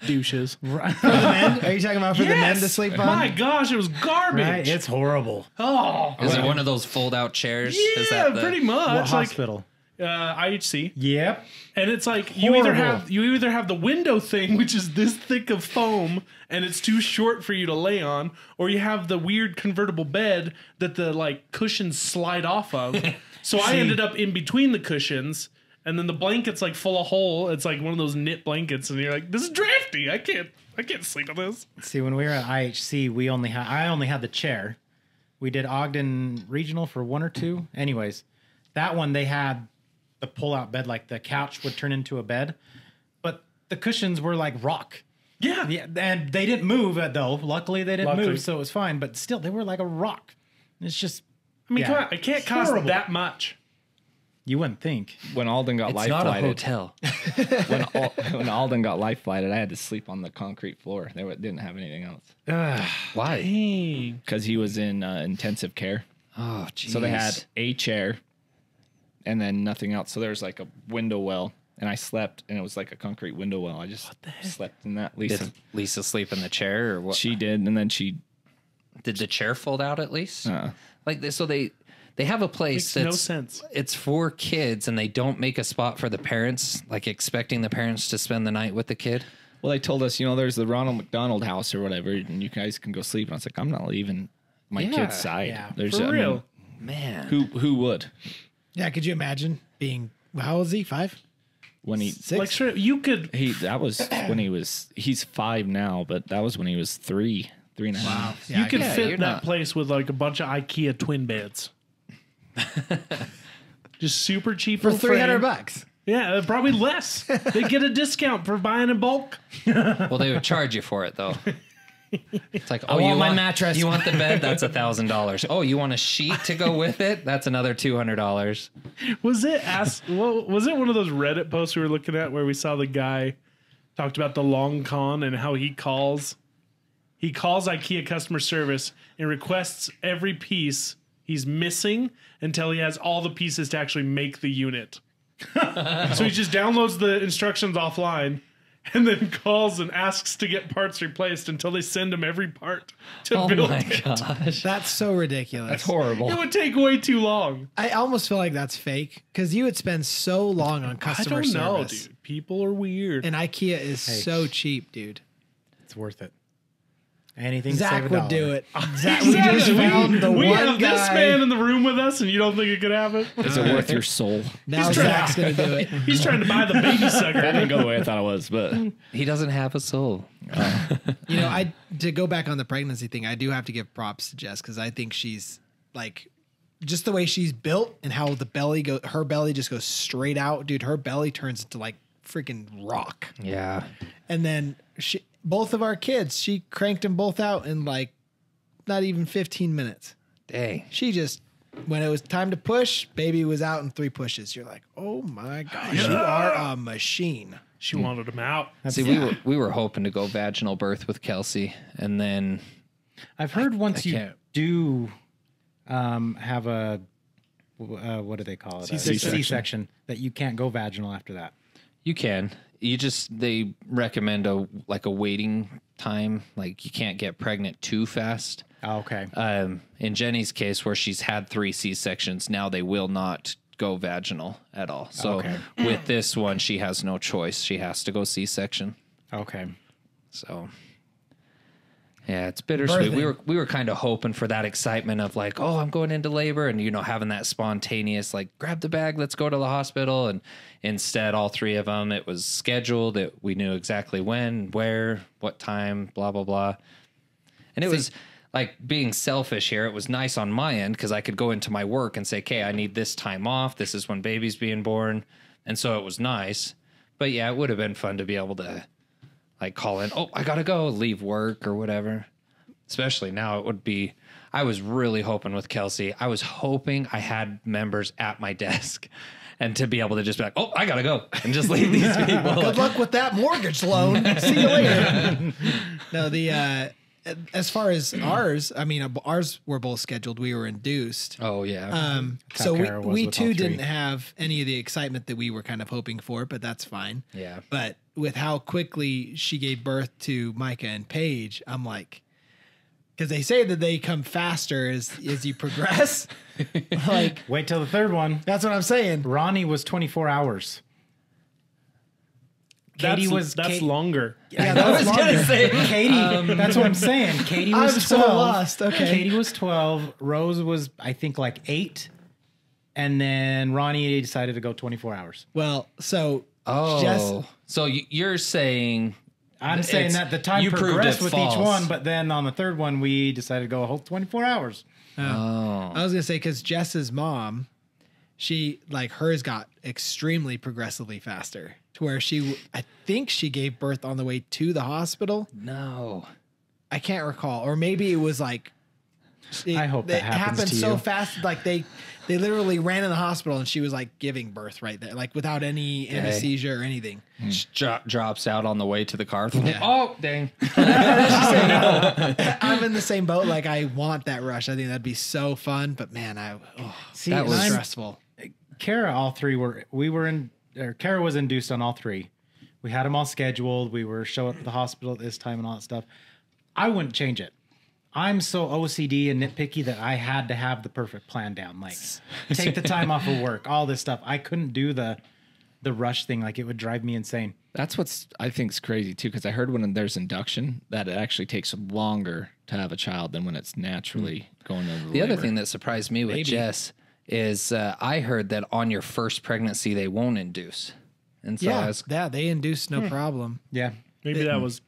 S2: Douches.
S5: For the men? Are you talking about for the men to sleep on?
S2: My gosh, it was garbage.
S3: Right? It's horrible.
S2: Oh,
S1: Is it one of those fold-out chairs? Is
S2: yeah,
S1: that
S2: pretty
S3: What
S2: much. Like
S3: hospital?
S2: IHC.
S3: Yep.
S2: And it's like
S3: Horrible.
S2: you either have the window thing, which is this thick of foam, and it's too short for you to lay on, or you have the weird convertible bed that the like cushions slide off of. So I ended up in between the cushions, and then the blanket's like full of hole. It's like one of those knit blankets, and you're like, this is drafty. I can't sleep in this.
S3: See, when we were at IHC, I only had the chair. We did Ogden Regional for 1 or 2. Anyways, that one they had the pull-out bed, like the couch would turn into a bed, but the cushions were like rock.
S2: Yeah.
S3: Yeah, and they didn't move though. Luckily, they didn't
S2: Luckily.
S3: move, so it was fine. But still, they were like a rock. It's just,
S2: I mean,
S3: yeah.
S2: come on, it can't cost
S3: Horrible.
S2: that much.
S3: You wouldn't think.
S4: When Alden got
S1: It's
S4: life
S1: not a
S4: flighted,
S1: hotel.
S4: when Alden got life flighted, I had to sleep on the concrete floor. Didn't have anything else
S1: Why?
S2: Dang.
S4: because he was in intensive care.
S1: Oh, jeez.
S4: So they had a chair and then nothing else. So there was like a window well, and I slept, and it was like a concrete window well. I just slept in that. Lisa,
S1: Did Lisa sleep in the chair or what?
S4: she did, and then she.
S1: Did the chair fold out at least?
S4: Uh,
S1: Like so they have a place
S2: Makes no
S1: that's
S2: sense.
S1: It's for kids, and they don't make a spot for the parents, like expecting the parents to spend the night with the kid.
S4: Well, they told us, there's the Ronald McDonald House or whatever, and you guys can go sleep. And I was like, I'm not leaving my
S1: Yeah,
S4: kid's side.
S3: yeah,
S4: There's
S2: For real.
S1: Man,
S4: who would
S5: Yeah, could you imagine being, how old is he? 5?
S4: when he
S5: 6?
S2: Like, straight, you could.
S4: that was when he's 5 now, but that was when he was 3 and a half.
S5: Yeah,
S2: You could
S1: Yeah,
S2: fit
S1: you're
S2: that
S1: not-
S2: place with like a bunch of IKEA twin beds. Just super cheap
S5: for
S2: little
S5: $300
S2: frame.
S5: bucks.
S2: Yeah, probably less. They get a discount for buying in bulk.
S1: well, they would charge you for it though. It's like, oh,
S5: want
S1: you
S5: my
S1: want
S5: mattress.
S1: You want the bed? That's $1,000. Oh, you want a sheet to go with it? That's another $200.
S2: Was it one of those Reddit posts we were looking at where we saw the guy talked about the long con and how he calls IKEA customer service and requests every piece he's missing until he has all the pieces to actually make the unit. So he just downloads the instructions offline and then calls and asks to get parts replaced until they send him every part to
S1: Oh
S2: build
S1: my
S2: it.
S1: gosh.
S5: That's so ridiculous.
S4: That's horrible.
S2: It would take way too long.
S5: I almost feel like that's fake because you would spend so long on
S2: I
S5: customer
S2: don't know,
S5: service.
S2: dude. People are weird.
S5: And IKEA is so cheap, dude.
S3: It's worth it. Anything to
S5: Zach
S3: save a
S5: would
S3: dollar.
S5: do it. Zach, we just found the
S2: we
S5: one
S2: have this
S5: guy.
S2: man in the room with us, and you don't think it could happen?
S4: Is it worth your soul?
S5: Now Zach's gonna do it.
S2: He's trying to buy the baby
S4: That
S2: sucker.
S4: didn't go the way I thought it was, but
S1: He doesn't have a soul.
S5: You know, to go back on the pregnancy thing, I do have to give props to Jess because I think she's like, just the way she's built and how her belly just goes straight out, dude. Her belly turns into like freaking rock.
S1: Yeah.
S5: And then both of our kids, she cranked them both out in like not even 15 minutes.
S1: Dang.
S5: She just, when it was time to push, baby was out in 3 pushes. You're like, oh my gosh, you are a machine.
S2: She wanted him out.
S1: See, we were hoping to go vaginal birth with Kelsey, and then
S3: I've heard once you
S1: can't-
S3: do have a what do they call it?
S2: C-section.
S3: A C-section, that you can't go vaginal after that.
S1: you can. They recommend a waiting time. Like you can't get pregnant too fast.
S3: Oh, okay.
S1: In Jenny's case, where she's had 3 C-sections, now they will not go vaginal at all. So with this one, she has no choice. She has to go C-section.
S3: Okay.
S1: So yeah, it's bittersweet.
S5: Birthing.
S1: We were kind of hoping for that excitement of like, oh, I'm going into labor, and having that spontaneous like, grab the bag, let's go to the hospital. And instead, all three of them, it was scheduled. We knew exactly when, where, what time, blah blah blah. And it was like, being selfish here, it was nice on my end because I could go into my work and say, okay, I need this time off. This is when baby's being born, and so it was nice. But yeah, it would have been fun to be able to like call in, oh, I gotta go, leave work or whatever. Especially now, it would be, I was really hoping with Kelsey, I was hoping I had members at my desk and to be able to just be like, oh, I gotta go and just leave these people.
S5: Good luck with that mortgage loan. See you later. No, as far as ours, I mean, ours were both scheduled. We were induced.
S1: Oh, yeah.
S5: So
S3: Kara was
S5: we
S3: with
S5: too
S3: all three.
S5: didn't have any of the excitement that we were kind of hoping for, but that's fine.
S1: Yeah.
S5: But with how quickly she gave birth to Micah and Paige, I'm like, because they say that they come faster as you progress. Like,
S3: Wait till the third one.
S5: that's what I'm saying.
S3: Ronnie was 24 hours. Katie was
S2: that's
S3: Kate-
S2: longer.
S3: Yeah, that was
S1: gonna say,
S3: Katie. That's what I'm saying. Katie was
S5: I'm so
S3: 12.
S5: lost. Okay.
S3: Katie was 12. Rose was, I think, like 8. And then Ronnie decided to go 24 hours.
S5: Well, so
S1: Oh,
S5: Jess,
S1: so you're saying
S3: I'm saying
S1: It's-
S3: that the time
S1: you proved
S3: progressed
S1: it
S3: with
S1: false.
S3: each one, but then on the third one, we decided to go a whole 24 hours.
S5: I was gonna say because Jess's mom, she like hers got extremely progressively faster to where I think she gave birth on the way to the hospital.
S1: no.
S5: I can't recall, or maybe it was like.
S3: I hope that
S5: it
S3: happens
S5: happened
S3: to
S5: so
S3: you.
S5: fast. Like they literally ran in the hospital and she was like giving birth right there, like without any anesthesia or anything.
S1: Drops out on the way to the car.
S5: Yeah.
S1: Oh, dang.
S5: I'm in the same boat. Like I want that rush. I think that'd be so fun. But man,
S3: See,
S1: That
S5: it was
S1: was-
S5: stressful.
S3: Kara, Kara was induced on all 3. We had them all scheduled. We were show up at the hospital at this time and all that stuff. I wouldn't change it. I'm so OCD and nitpicky that I had to have the perfect plan down. Like, take the time off of work, all this stuff. I couldn't do the rush thing. Like, it would drive me insane.
S4: That's what's I think is crazy too, because I heard when there's induction that it actually takes longer to have a child than when it's naturally going into
S1: The other
S4: labor.
S1: thing that surprised me with Jess is I heard that on your first pregnancy, they won't induce. And so I was,
S5: they induced no problem.
S3: Yeah.
S2: Maybe that was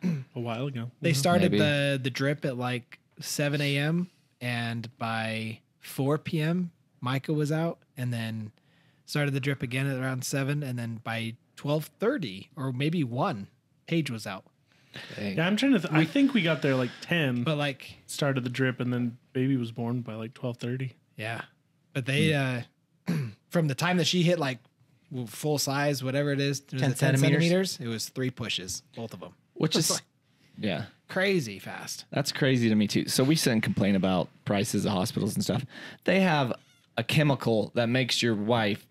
S2: a while ago.
S5: They started
S1: Maybe.
S5: the drip at like 7 a.m. and by 4 p.m. Micah was out, and then started the drip again at around 7, and then by 12:30 or maybe 1, Paige was out.
S2: Yeah, I'm trying to. I think we got there like 10.
S5: But like,
S2: started the drip, and then baby was born by like 12:30.
S5: yeah, but they from the time that she hit like full size, whatever it is,
S3: 10
S5: 10
S3: centimeters?
S5: centimeters, it was 3 pushes, both of them.
S4: which is yeah.
S5: Crazy fast.
S4: That's crazy to me too. So we sit and complain about prices of hospitals and stuff. They have a chemical that makes your wife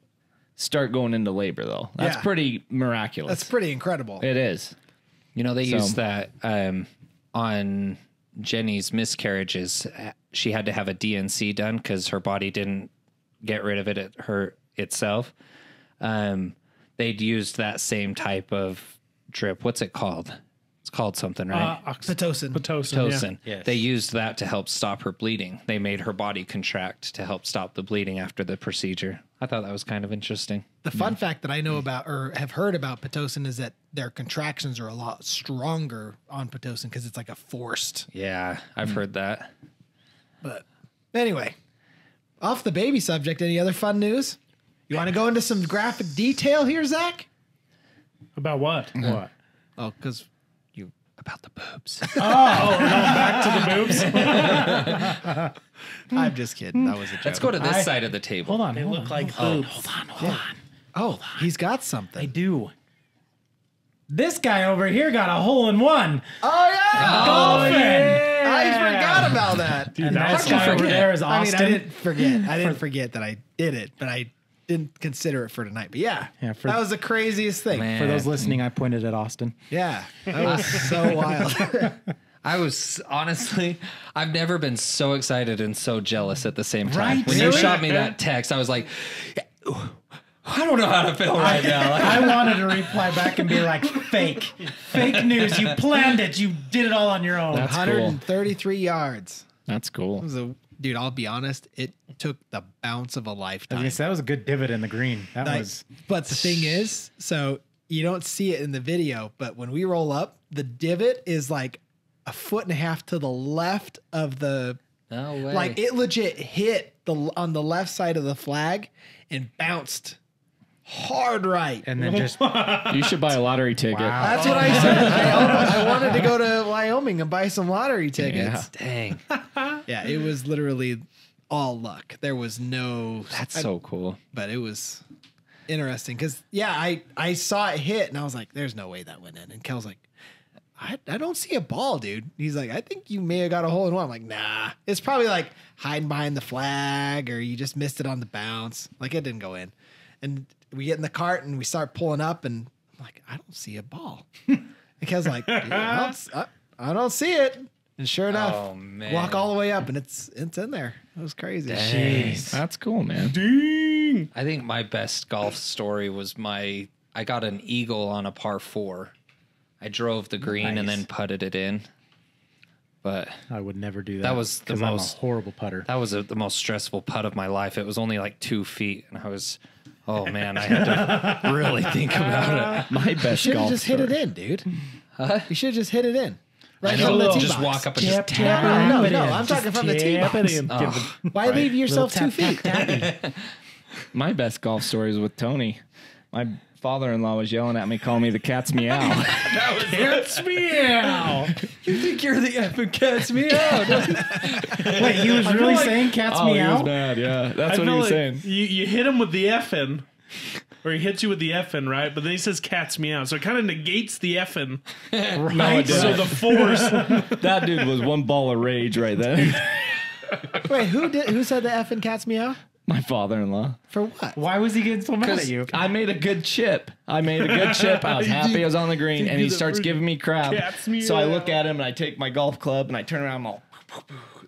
S4: start going into labor though. That's
S5: Yeah.
S4: pretty miraculous.
S5: That's pretty incredible.
S4: It is.
S1: they
S4: So-
S1: used that on Jenny's miscarriages. She had to have a DNC done because her body didn't get rid of it itself. They'd used that same type of drip. What's it called? It's called something, right?
S5: Pitocin.
S1: Pitocin.
S3: Yes.
S1: They used that to help stop her bleeding. They made her body contract to help stop the bleeding after the procedure. I thought that was kind of interesting.
S5: The fun fact that I know about or have heard about Pitocin is that their contractions are a lot stronger on Pitocin because it's like a forced.
S1: Yeah, I've heard that.
S5: But anyway, off the baby subject, any other fun news? You want to go into some graphic detail here, Zach?
S2: About what?
S3: What?
S5: Oh, because
S1: About the boobs.
S2: Back to the boobs.
S5: I'm just kidding. That was a joke.
S1: Let's go to this side of the table.
S3: Hold on.
S2: They look like boobs.
S3: Hold on.
S5: Oh, he's got
S3: I
S5: something.
S3: do. This guy over here got a hole in one.
S5: Oh yeah,
S3: Golfing.
S5: I forgot about that.
S3: And
S2: That's
S3: that guy over
S1: forget?
S3: there is
S5: I mean,
S3: Austin.
S5: I didn't forget. I didn't forget that I did it, but I didn't consider it for tonight. But yeah,
S3: Yeah, for-
S5: that was the craziest thing.
S1: Man.
S3: For those listening, I pointed at Austin.
S5: Yeah, that was so wild.
S1: I was honestly, I've never been so excited and so jealous at the same time.
S3: Right?
S1: When you
S3: Really?
S1: shot me that text, I was like, I don't know how to feel right now. Like,
S3: I wanted to reply back and be like, fake news. You planned it. You did it all on your own.
S4: That's cool.
S5: 133 yards.
S4: That's cool.
S5: It was dude, I'll be honest, it took the bounce of a
S3: I was
S5: lifetime.
S3: gonna say, that was a good divot in the green. That was.
S5: But the thing is, so you don't see it in the video, but when we roll up, the divot is like a foot and a half to the left of the.
S1: no way.
S5: Like it legit hit on the left side of the flag and bounced hard right.
S3: And then just.
S4: You should buy a lottery ticket.
S3: Wow.
S5: That's what I said. I wanted to go to Wyoming and buy some lottery tickets.
S1: Dang.
S5: Yeah, it was literally all luck. There was no.
S1: That's so cool.
S5: But it was interesting because I saw it hit and I was like, "There's no way that went in." And Kel's like, I don't see a ball, dude. He's like, I think you may have got a hole in one. I'm like, nah. It's probably like hiding behind the flag or you just missed it on the bounce. Like it didn't go in. And we get in the cart and we start pulling up and I'm like, I don't see a ball. And Kel's like, I don't see it. And sure enough,
S1: Oh, man.
S5: walk all the way up and it's in there. It was crazy.
S1: Jeez.
S4: That's cool, man.
S2: Ding.
S1: I think my best golf story was I got an eagle on a par 4. I drove the green and
S3: Nice.
S1: then putted it in. But
S3: I would never do that.
S1: That was the
S3: 'cause
S1: most-
S3: I'm a horrible putter.
S1: that was the most stressful putt of my life. It was only like 2 feet. And I was, oh man, I had to really think about it.
S4: My best
S5: Should have
S4: golf
S5: just hit
S4: story.
S5: it in, dude. You should have just hit it in.
S1: I
S5: Right
S1: know,
S5: from the tee
S1: just
S5: box.
S1: walk up and just
S3: Tap,
S1: tap.
S3: tap.
S5: No,
S3: Tap it
S5: no,
S3: in.
S5: I'm talking from the tee
S2: Tap
S5: box.
S2: it in.
S5: Why leave yourself 2
S3: Little
S5: feet?
S3: tap, tap, tap.
S4: My best golf story is with Tony. My father-in-law was yelling at me, calling me the cat's meow.
S2: Cat's meow.
S1: You think you're the effing cat's meow?
S3: Wait, he was really saying cat's
S4: Oh, he was
S3: meow?
S4: mad. Yeah, that's
S2: I
S4: what he
S2: feel
S4: was
S2: like
S4: saying.
S2: you hit him with the effing, or he hits you with the effing, right? But then he says cat's meow, so it kind of negates the effing.
S3: Right?
S2: So the force.
S4: That dude was one ball of rage right then.
S5: Wait, who said the effing cat's meow?
S4: My father-in-law.
S5: For what?
S3: Why was he getting so mad at you?
S4: I made a good chip. I was happy I was on the green, and he starts giving me crap.
S2: Cat's meow.
S4: So I look at him, and I take my golf club, and I turn around, I'm all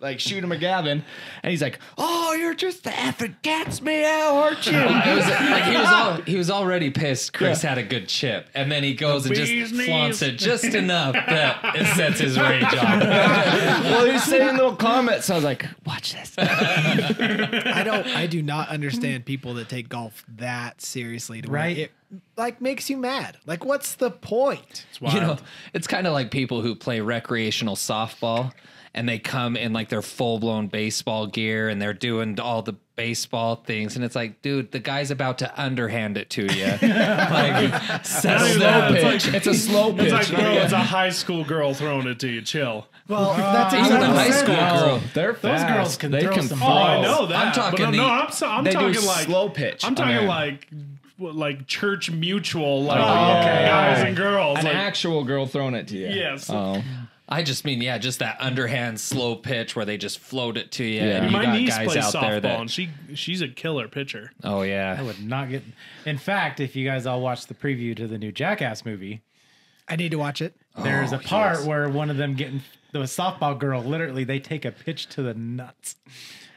S4: like shoot him a Gavin, and he's like, "Oh, you're just the effing cat's meow, aren't you?"
S1: It was like he was already pissed. Chris had a good chip, and then he goes and just
S2: bee's
S1: flaunts
S2: knees.
S1: it just enough that it sets his rage off.
S4: Well, he's saying little comments, so I was like, "Watch this."
S5: I do not understand people that take golf that seriously to where
S3: Right.
S5: it like makes you mad. Like, what's the point?
S1: You know, it's kind of like people who play recreational softball and they come in like their full blown baseball gear and they're doing all the baseball things. And it's like, dude, the guy's about to underhand it to you. Like, settle down.
S4: It's a slow pitch.
S2: It's like, bro, it's a high school girl throwing it to you. Chill.
S5: Well, that's
S1: Even
S5: exactly
S1: a high
S5: what
S1: school
S5: I said.
S1: girl.
S4: They're
S3: Those
S4: fast.
S3: girls can
S4: they
S3: throw
S4: can
S3: some
S4: throw.
S2: Oh, I know that.
S1: I'm talking
S2: but no,
S1: the-
S2: I'm
S4: They do
S2: talking like
S4: slow pitch.
S2: I'm
S4: on
S2: talking
S4: there.
S2: like church mutual, like
S3: okay.
S2: guys and girls.
S4: An
S2: Like,
S4: actual girl throwing it to you.
S2: Yes.
S4: Oh,
S1: I just mean, yeah, just that underhand slow pitch where they just float it to you.
S4: Yeah.
S1: And you
S2: my
S1: got
S2: niece
S1: guys
S2: plays
S1: out there
S2: softball,
S1: that,
S2: and she's a killer pitcher.
S1: oh
S3: I
S1: yeah.
S3: would not get. In fact, if you guys all watched the preview to the new Jackass movie,
S5: I need to watch it.
S3: there's a part where one of them getting the softball girl. Literally, they take a pitch to the nuts.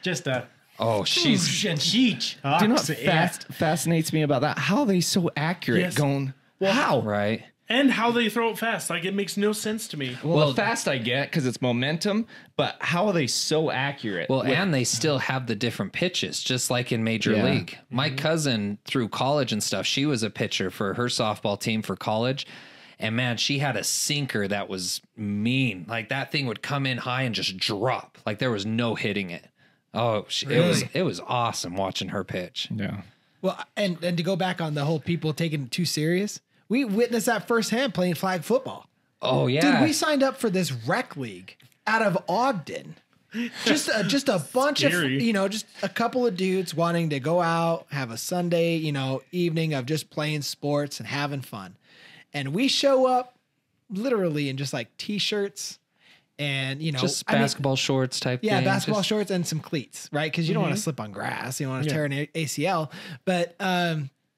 S3: Just a
S1: Oh, she's
S3: and sheech.
S4: do you know what fascinates me about that? How are they so accurate?
S2: Yes.
S4: Going how?
S1: right.
S2: And how they throw it fast. Like, it makes no sense to me.
S4: Well, the fast I get because it's momentum, but how are they so accurate?
S1: Well, and they still have the different pitches, just like in Major
S4: Yeah.
S1: League. My cousin, through college and stuff, she was a pitcher for her softball team for college. And man, she had a sinker that was mean. Like that thing would come in high and just drop. Like there was no hitting it. Oh, it was awesome watching her pitch.
S4: yeah.
S5: Well, and to go back on the whole people taking it too serious, we witnessed that firsthand playing flag football.
S1: Oh yeah,
S5: Dude, we signed up for this rec league out of Ogden. Just a bunch of,
S2: Scary.
S5: just a couple of dudes wanting to go out, have a Sunday, evening of just playing sports and having fun. And we show up literally in just like t-shirts and,
S1: just
S5: I mean,
S1: basketball shorts type.
S5: yeah,
S1: thing.
S5: basketball
S1: Just-
S5: shorts and some cleats, right? Because you don't want to slip on grass. You don't want to tear an ACL. But,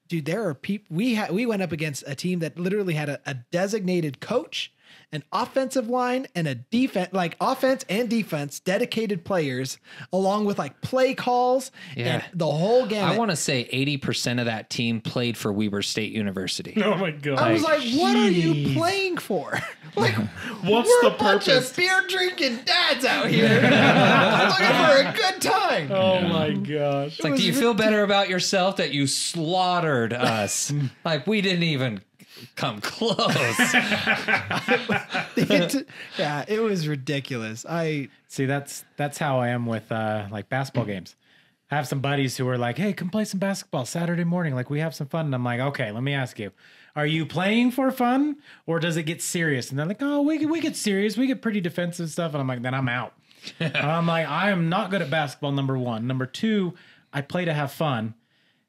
S5: dude, there are people. We went up against a team that literally had a designated coach an offensive line and a defense, like offense and defense, dedicated players, along with like play calls and the whole gamut.
S1: I want to say 80% of that team played for Weber State University.
S2: Oh my god!
S5: I was like, what are you playing for? Like,
S2: What's
S5: we're
S2: the
S5: a bunch
S2: purpose?
S5: of beer drinking dads out here. I'm looking for a good time.
S2: Oh my gosh!
S1: It's like, do you feel better about yourself that you slaughtered us? Like, we didn't even come close.
S5: Yeah, it was ridiculous.
S3: See, that's how I am with like basketball games. I have some buddies who are like, "Hey, come play some basketball Saturday morning. Like, we have some fun." And I'm like, "Okay, let me ask you, are you playing for fun or does it get serious?" And they're like, "Oh, we get serious. We get pretty defensive stuff." And I'm like, "Then I'm out." I'm like, "I am not good at basketball. Number one. Number two, I play to have fun."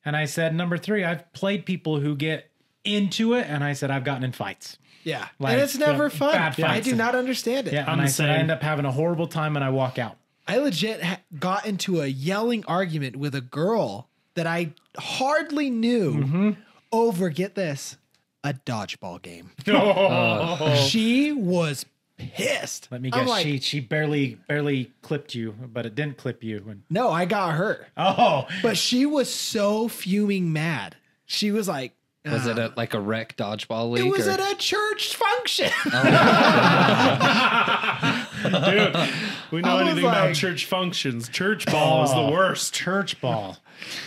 S3: And I said, "Number three, I've played people who get into it." And I said, "I've gotten in fights."
S5: Yeah,
S3: Like,
S5: and it's never fun.
S3: bad
S5: I
S3: fights.
S5: do not understand it.
S3: Yeah,
S2: I'm
S3: and I
S2: the
S3: said, I
S2: same.
S3: end up having a horrible time and I walk out.
S5: I legit got into a yelling argument with a girl that I hardly knew over, get this, a dodgeball game. She was pissed.
S3: Let me
S5: I'm
S3: guess,
S5: like,
S3: she barely clipped you, but it didn't clip you. And
S5: no, I got her.
S3: oh,
S5: But she was so fuming mad. She was like,
S1: Was it like a rec dodgeball league?
S5: it was
S1: or-
S5: at a church function.
S2: Dude, we know
S5: I was
S2: anything about
S5: like-
S2: church functions. Church ball is the worst.
S3: church ball.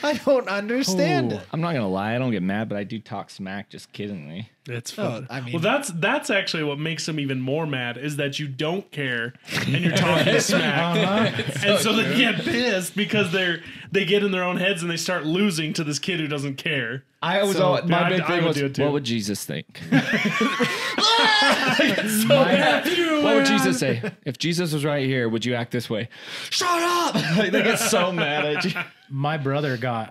S5: I don't understand it.
S4: I'm not gonna lie, I don't get mad, but I do talk smack just kiddingly.
S2: It's fun.
S5: I mean-
S2: well, that's actually what makes them even more mad is that you don't care and you're talking smack, and so they get pissed because they get in their own heads and they start losing to this kid who doesn't care.
S4: I was
S2: So,
S4: my
S2: I-
S4: big
S2: I
S4: thing
S2: would
S4: was,
S2: do it too.
S4: what would Jesus think?
S2: Matthew,
S4: What would Jesus say? If Jesus was right here, would you act this way? Shut up! Like, they get so mad at you.
S3: My brother got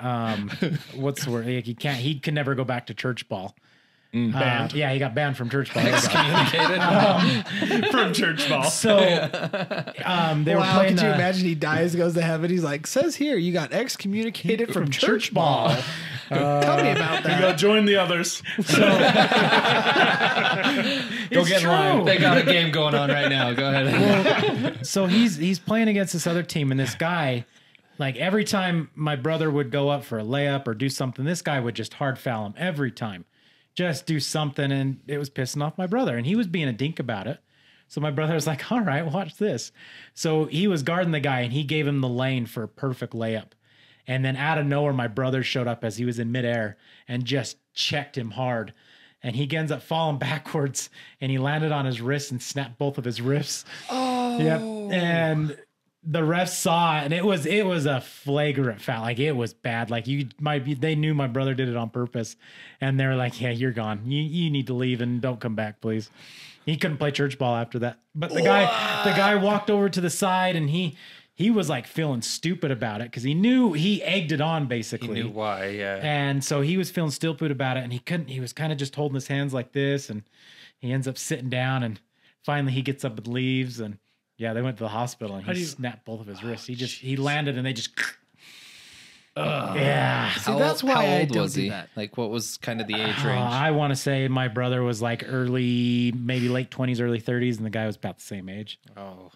S3: what's the word? Like, he can never go back to church ball.
S2: Banned.
S3: Yeah, he got banned from church ball.
S2: from church ball?
S3: So they were
S5: Wow,
S3: playing.
S5: could you imagine he dies, goes to heaven? He's like, says here, you got excommunicated from church ball. Tell me about
S2: You
S5: that.
S2: go join the others.
S4: Go get in line.
S1: They got a game going on right now. Go ahead.
S3: So he's playing against this other team, and this guy, like every time my brother would go up for a layup or do something, this guy would just hard foul him every time. Just do something, and it was pissing off my brother, and he was being a dink about it. So my brother was like, "All right, watch this." So he was guarding the guy, and he gave him the lane for a perfect layup. And then out of nowhere, my brother showed up as he was in midair and just checked him hard. And he ends up falling backwards, and he landed on his wrist and snapped both of his wrists. Oh, yep. And the refs saw it, and it was a flagrant foul. Like, it was bad. Like, they knew my brother did it on purpose, and they were like, "Yeah, you're gone. You need to leave and don't come back, please." He couldn't play church ball after that. But the guy walked over to the side, and he was like feeling stupid about it because he knew he egged it on basically.
S1: He knew why, yeah.
S3: And so he was feeling stupid about it, and he was kind of just holding his hands like this, and he ends up sitting down, and finally he gets up and leaves, and yeah, they went to the hospital, and he snapped both of his wrists. He landed, and they just yeah.
S5: See, that's why
S1: how
S5: I
S1: old
S5: don't
S1: was
S5: do
S1: he?
S5: that.
S1: Like, what was kind of the age range?
S3: I want to say my brother was like maybe late 20s, early 30s, and the guy was about the same age.
S1: Oh.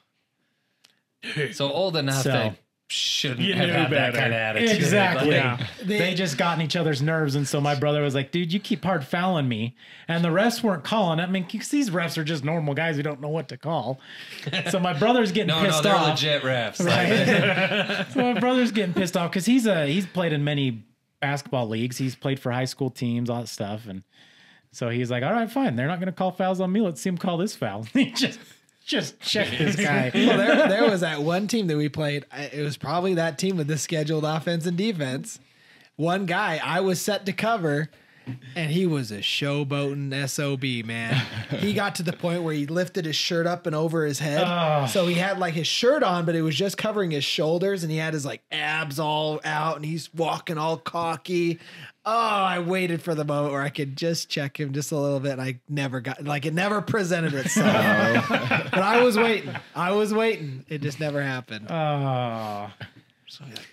S1: So old enough
S3: So-
S1: that shouldn't
S2: You
S1: have
S2: knew
S1: had that
S2: better.
S1: kind of attitude.
S3: Exactly.
S2: Yeah.
S3: They just got in each other's nerves, and so my brother was like, "Dude, you keep hard fouling me," and the refs weren't calling it. I mean, 'cause these refs are just normal guys who don't know what to call. So my brother's getting
S1: No,
S3: pissed
S1: they're
S3: off.
S1: legit refs.
S3: Right? So my brother's getting pissed off because he's played in many basketball leagues. He's played for high school teams, all that stuff, and so he's like, "All right, fine. They're not going to call fouls on me. Let's see him call this foul." He just check this guy.
S5: Well, there was that one team that we played. It was probably that team with the scheduled offense and defense. One guy I was set to cover, and he was a showboating SOB, man. He got to the point where he lifted his shirt up and over his head. So he had like his shirt on, but it was just covering his shoulders, and he had his like abs all out, and he's walking all cocky. Oh, I waited for the moment where I could just check him just a little bit. And I never got, like, it never presented itself. But I was waiting. It just never happened.
S3: Oh,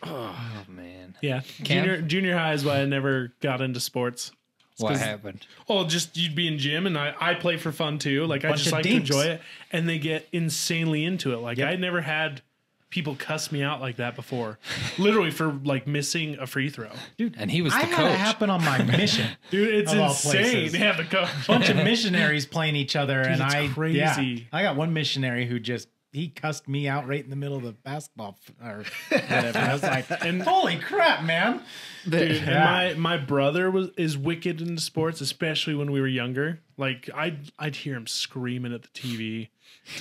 S1: Oh, man.
S2: Yeah.
S1: Cam?
S2: Junior high is why I never got into sports.
S1: What happened?
S2: Oh, just you'd be in gym, and I play for fun too. Like I
S3: Bunch
S2: just
S3: of
S2: like to
S3: dinks.
S2: enjoy it, and they get insanely into it. Like
S3: Yep.
S2: I never had people cuss me out like that before, literally for like missing a free throw.
S1: And he was the
S3: I had it
S1: coach.
S3: happen on my mission.
S2: Dude, it's
S3: Of all
S2: insane.
S3: places.
S2: Yeah, the coach.
S3: Bunch of missionaries playing each other, and
S2: it's
S3: I
S2: crazy.
S3: Yeah, I got one missionary who just he cussed me out right in the middle of the basketball or whatever. I was like, holy crap, man!
S2: Dude,
S3: Yeah.
S2: and my brother is wicked into sports, especially when we were younger. Like I'd hear him screaming at the TV.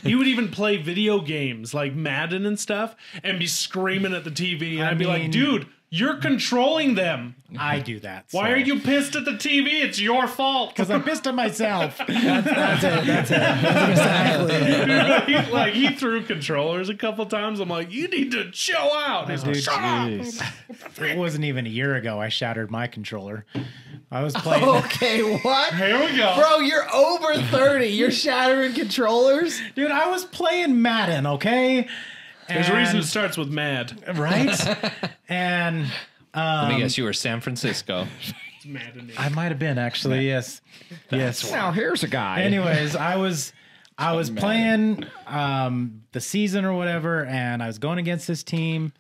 S2: He would even play video games like Madden and stuff, and be screaming at the TV. And I'd be like,
S3: mean-
S2: dude, you're controlling them.
S3: I do that.
S2: Why are you pissed at the TV? It's your fault.
S3: Because I'm pissed at myself.
S5: That's exactly.
S2: Like he threw controllers a couple times. I'm like, you need to chill out. He's like,
S3: Dude,
S2: shut up.
S3: It wasn't even a year ago I shattered my controller. I was playing.
S5: Okay, what?
S2: Here we go.
S5: Bro, you're over 30. You're shattering controllers?
S3: Dude, I was playing Madden, okay?
S2: There's a reason it starts with mad.
S3: Right? And
S1: Let me guess, you were San Francisco.
S2: It's Madden.
S3: I might have been actually, yes. Yes.
S4: Now here's a guy.
S3: Anyways, I was playing the season or whatever, and I was going against this team,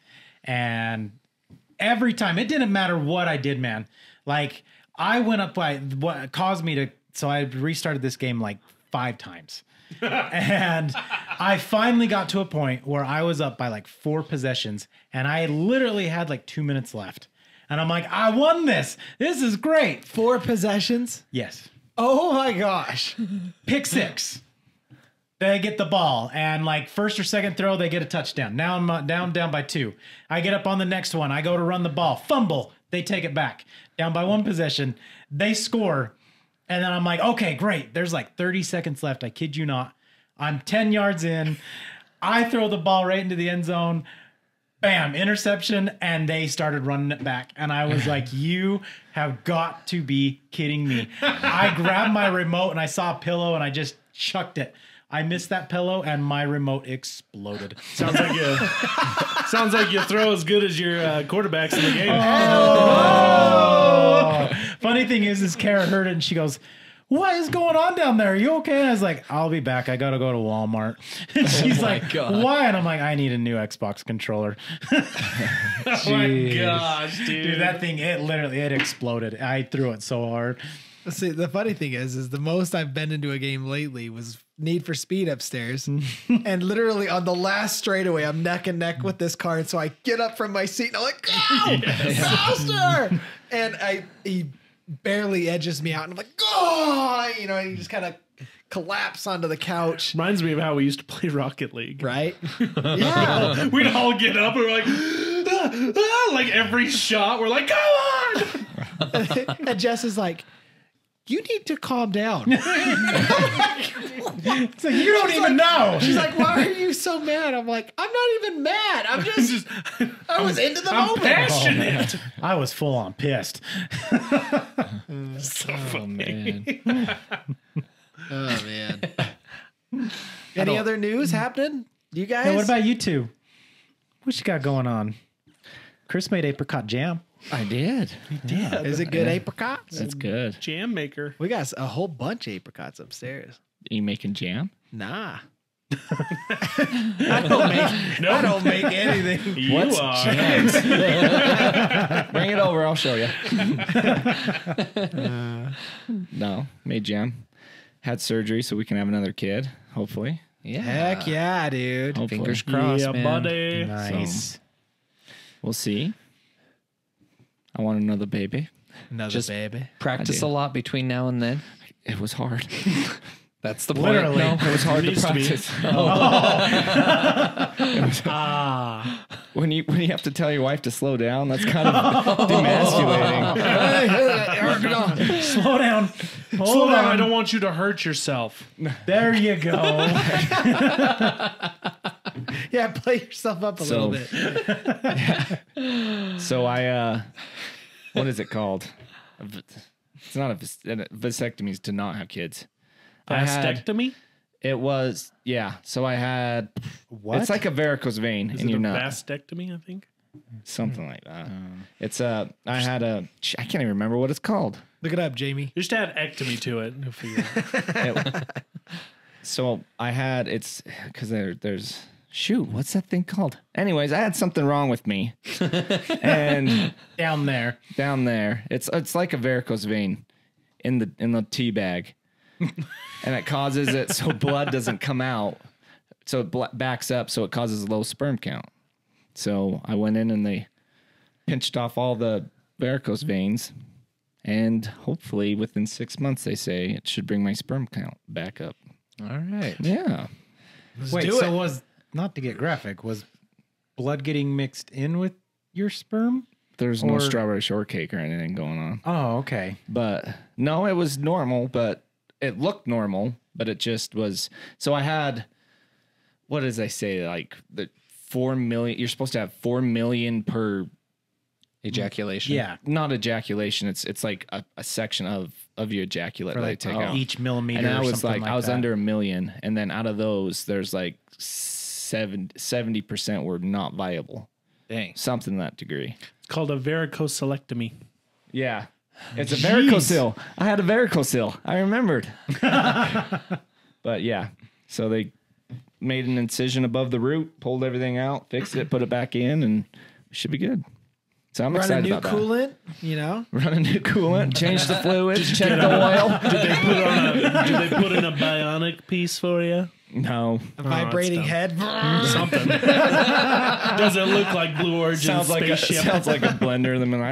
S3: and every time it didn't matter what I did, man. Like I went up by what caused me to, so I restarted this game like 5 times. And I finally got to a point where I was up by like 4 possessions, and I literally had like 2 minutes left. And I'm like, I won this. This is great.
S5: 4 possessions?
S3: Yes.
S5: Oh my gosh.
S3: Pick 6. They get the ball, and like first or second throw, they get a touchdown. Now I'm down by 2. I get up on the next one. I go to run the ball. Fumble. They take it back. Down by 1 possession. They score. And then I'm like, okay, great. There's like 30 seconds left. I kid you not. I'm 10 yards in. I throw the ball right into the end zone. Bam, interception. And they started running it back. And I was like, you have got to be kidding me. I grabbed my remote and I saw a pillow and I just chucked it. I missed that pillow and my remote exploded.
S2: Sounds like you throw as good as your quarterbacks in the game.
S3: Oh. Funny thing is Kara heard it and she goes, what is going on down there? Are you okay? And I was like, I'll be back. I got to go to Walmart. And she's like,
S1: God.
S3: why? And I'm like, I need a new Xbox controller.
S2: Oh my gosh, dude.
S3: Dude, that thing, it exploded. I threw it so hard.
S5: See, the funny thing is the most I've been into a game lately was Need for Speed upstairs. And literally on the last straightaway, I'm neck and neck with this car. And so I get up from my seat and I'm like, go! Faster! And he barely edges me out. And I'm like, go! You know, and he just kind of collapse onto the couch.
S2: Reminds me of how we used to play Rocket League.
S5: Right? Yeah.
S2: We'd all get up and we're like, like every shot, we're like, go on!
S5: And Jess is like, you need to calm down.
S3: It's like, you don't even know.
S5: She's like, why are you so mad? I'm like, I'm not even mad. I was into the
S2: I'm
S5: moment.
S2: passionate.
S3: I was full on pissed.
S2: So
S1: Oh,
S2: funny.
S1: man.
S5: Oh, man. Any other news happening? You guys?
S3: Hey, what about you two? What you got going on? Chris made apricot jam.
S4: I did.
S5: Is it good apricots?
S4: That's good.
S2: Jam maker.
S5: We got a whole bunch of apricots upstairs.
S4: Are you making jam?
S5: Nah. I don't make anything.
S2: You
S4: What's
S2: are.
S4: Bring it over. I'll show you. No, made jam. Had surgery so we can have another kid, hopefully.
S1: Yeah.
S5: Heck yeah, dude.
S4: Hopefully.
S1: Fingers crossed,
S2: Yeah,
S1: man.
S2: buddy.
S3: Nice.
S4: We'll see. I want another baby.
S5: Another
S1: Just
S5: baby.
S1: Practice
S4: I
S1: a
S4: do.
S1: lot between now and then.
S4: It was hard.
S1: That's the point.
S3: Literally.
S1: No.
S4: It was hard to
S2: Needs to be.
S4: practice.
S3: Ah.
S4: When you have to tell your wife to slow down, that's kind of demasculating.
S3: Slow down. Hold
S2: Slow down.
S3: on.
S2: I don't want you to hurt yourself.
S3: There you go.
S5: Yeah, play yourself up a little bit.
S4: So I, what is it called? It's not a vasectomy is to not have kids.
S2: Vasectomy?
S4: It was, yeah. So I had,
S3: What?
S4: it's like a varicose vein
S2: Is
S4: in
S2: it
S4: your
S2: a
S4: nut.
S2: vasectomy, I think?
S4: something like that. It's I can't even remember what it's called.
S5: Look it up, Jamie.
S2: Just add ectomy to it. You'll figure it out.
S4: So I had it's because there's shoot, what's that thing called? Anyways, I had something wrong with me, and
S3: Down there.
S4: it's like a varicose vein in the tea bag, and it causes it so blood doesn't come out, so it backs up, so it causes a low sperm count. So I went in and they pinched off all the varicose veins, and hopefully within 6 months, they say it should bring my sperm count back up.
S1: All right.
S4: Yeah.
S3: Wait, so was, not to get graphic, was blood getting mixed in with your sperm?
S4: There's no strawberry shortcake or anything going on.
S3: Oh, okay.
S4: But no, it was normal, but it looked normal, but it just was. So I had, what does I say? Like the 4 million, you're supposed to have 4 million per
S1: Ejaculation.
S3: Yeah.
S4: not ejaculation. It's like a section of your ejaculate
S3: For
S4: that
S3: like
S4: they take out.
S3: each millimeter.
S4: And I
S3: or
S4: was
S3: something
S4: like, I was
S3: that.
S4: under 1 million. And then out of those, there's like 70% were not viable.
S1: Dang.
S4: Something to that degree.
S2: It's called a varicocelectomy.
S4: Yeah. It's a varicocele. I had a varicocele. I remembered. But yeah. So they made an incision above the root, pulled everything out, fixed it, put it back in, and it should be good. So I'm
S5: Run a
S4: excited
S5: new
S4: about
S5: coolant, you know?
S4: that. Run a new coolant, change the fluids, check the oil.
S2: Did they put in a bionic piece for you?
S4: No.
S5: A vibrating
S2: dumb.
S5: head.
S2: Something. Does it look like Blue Origin
S4: Sounds like
S2: spaceship?
S4: sounds like a blender in the middle.